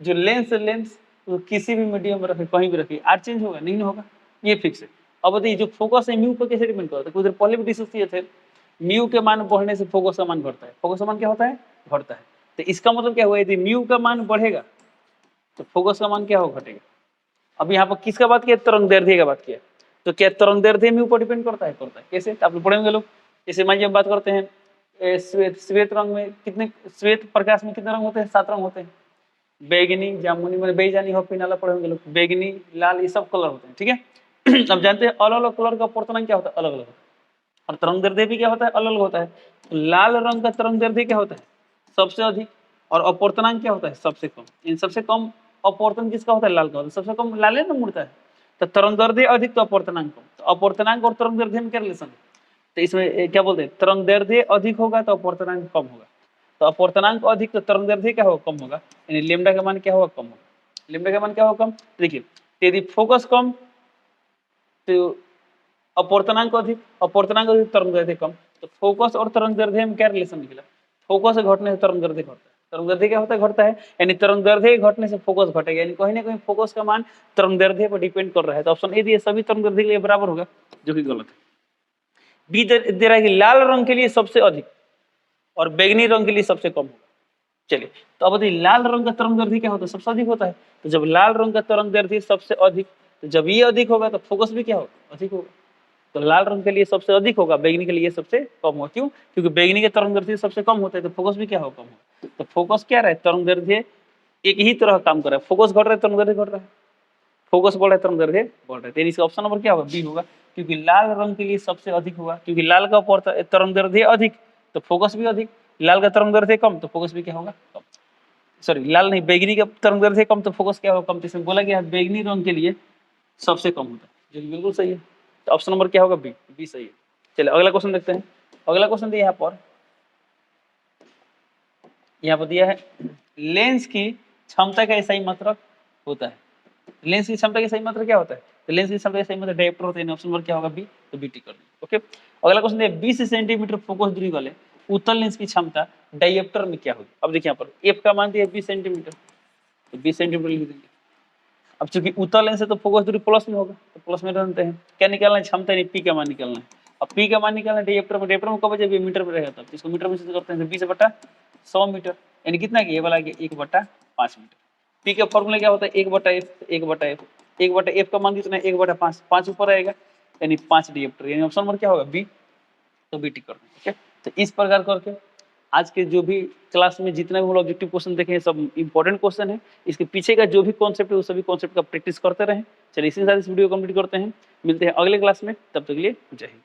जो लेंस तो किसी भी मीडियम में रखे कहीं भी रखिए आर चेंज होगा नहीं होगा, ये फिक्स है। अब बताइए जो फोकस है म्यू पर कैसे डिपेंड करता है, कुछ देर पहले भी डिस्कस किए थे, म्यू के मान बढ़ने से फोकस का मान बढ़ता है, फोकस का मान क्या होता है बढ़ता है। तो इसका मतलब क्या हुआ, यदि म्यू का मान बढ़ेगा तो फोकस का मान क्या होगा घटेगा। अब यहाँ पर किसका बात किया, तरंग दैर्ध्य का बात किया, तो क्या तरंग दैर्ध्य म्यू पर डिपेंड करता है, कैसे, तो आप लोग पढ़ेंगे लोग। जैसे मान हम बात करते हैं श्वेत रंग में कितने, श्वेत प्रकाश में कितने रंग होते हैं, 7 रंग होते हैं। बैगनी, जामुनी, मैंने बेजानी हो नाला पढ़े होंगे लोग, बैगनी, लाल, ये सब कलर होते हैं, ठीक है। अब जानते हैं अलग अलग कलर का अपर्तनांक क्या होता है, अलग अलग, और तरंग दैर्ध्य भी क्या होता है, अलग अलग होता है। तो लाल रंग का तरंग दैर्ध्य क्या होता है, सबसे अधिक, और अपर्तनांक क्या होता है, सबसे कम। इन सबसे कम अपर्तन किसका होता है, लाल का होता है, सबसे कम लाल ना मुड़ता है। तो तरंग दैर्ध्य अधिक तो अपर्तनांक कम, तो अपर्तनांक और तरंग दैर्ध्य में क्या रिलेशन है, तो इसमें क्या बोलते हैं, तरंग दैर्ध्य अधिक होगा तो अपर्तनांक कम होगा, तो अपर्तनांक अधिक तो तरंग दैर्ध्य क्या होगा, कम होगा, यानी लैम्डा का मान क्या होगा, कम होगा। लैम्डा का मान क्या होगा, कम। देखिए यदि फोकस कम तो अपर्तनांक अधिक, अपर्तनांक अधिक तरंग दैर्ध्य कम, तो फोकस और तरंग दैर्ध्य में क्या रिलेशन निकला, फोकस घटने से तरंग दैर्ध्य घटता है, तरंग दैर्ध्य क्या होता है, घटता है, यानी तरंग दैर्ध्य घटने से फोकस घटेगा, यानी कहीं ना कहीं फोकस का मान तरंग दैर्ध्य पर डिपेंड कर रहा है। तो ऑप्शन ए दिए सभी तरंग दैर्ध्य के लिए बराबर होगा, जो कि गलत है। बी दे रहा है कि लाल रंग के लिए सबसे अधिक और बैगनी रंग के लिए सबसे कम होगा। चलिए तो अब बताइए लाल रंग का तरंग दैर्ध्य क्या होता है, सबसे अधिक होता है। तो जब लाल रंग का तरंग दैर्ध्य सबसे अधिक, तो जब ये अधिक होगा तो फोकस भी क्या होगा, अधिक होगा। तो लाल रंग के लिए सबसे अधिक होगा, बैगनी के लिए सबसे कम होगा। क्यों, क्योंकि बैगनी के तरंग दैर्ध्य सबसे कम होता है, तो फोकस भी क्या होगा, कम होगा। तो फोकस क्या रहा है, तरंग दैर्ध्य एक ही तरह काम कर रहा है, फोकस घट रहा है, तरंग दैर्ध्य घट रहा है, फोकस बढ़ रहा है, तरंग दैर्ध्य बढ़ रहा है। इसका ऑप्शन नंबर क्या होगा, बी होगा, क्योंकि लाल रंग के लिए सबसे अधिक होगा, क्योंकि लाल का तरंग दैर्ध्य अधिक तो फोकस भी अधिक, लाल का तरंग दैर्ध्य कम तो फोकस भी क्या होगा, कम। सॉरी लाल नहीं, बैगनी का तरंग दैर्ध्य कम तो फोकस क्या होगा, कम। इसमें बोला गया है बैगनी रंग के लिए सबसे कम होता है, जो कि बिल्कुल सही है। तो ऑप्शन नंबर क्या होगा, बी, बी सही है। चलिए अगला क्वेश्चन देखते हैं। अगला क्वेश्चन दिया यहाँ पर दिया है लेंस की क्षमता का सही मात्रक होता है। लेंस की क्षमता की सही मात्रक क्या होता है, तो लेंस की क्षमता का सही मात्रक डायप्टर होता है। ऑप्शन नंबर क्या होगा, बी, तो बी टिक कर देंगे। ओके, अगला क्वेश्चन है 20 सेंटीमीटर फोकस दूरी वाले उत्तल लेंस की क्षमता डायप्टर में क्या होगी। अब देखिए यहाँ पर एफ का मान दिया 20 सेंटीमीटर, तो 20 सेंटीमीटर लिख देंगे। अब चूंकि उत्तल लेंस है तो फोकस दूरी प्लस में होगा, तो प्लस में रहते हैं। क्या निकालना है, क्षमता नहीं, पी का मान निकालना है। अब पी का मान निकालना है डायप्टर में कब जब ये मीटर में रहेगा तब, इसको मीटर में से करते हैं, तो 20/100 मीटर, यानी कितना ये वाला 1/5 मीटर। पी का फॉर्मूला क्या होता है, 1/f, 1/f, 1/f का मान कितना है, 1/5, 5 ऊपर आएगा, यानी 5 डायप्टर, यानी ऑप्शन नंबर क्या होगा, बी, तो बी टिक कर दें। ठीक है, तो इस प्रकार करके आज के जो भी क्लास में जितने भी हम ऑब्जेक्टिव क्वेश्चन देखे हैं सब इंपॉर्टेंट क्वेश्चन है। इसके पीछे का जो भी कॉन्सेप्ट है वो सभी कॉन्सेप्ट का प्रैक्टिस करते रहें। चलिए इसी के साथ इस वीडियो को कंप्लीट करते हैं, मिलते हैं अगले क्लास में, तब तक के लिए जय हिंद।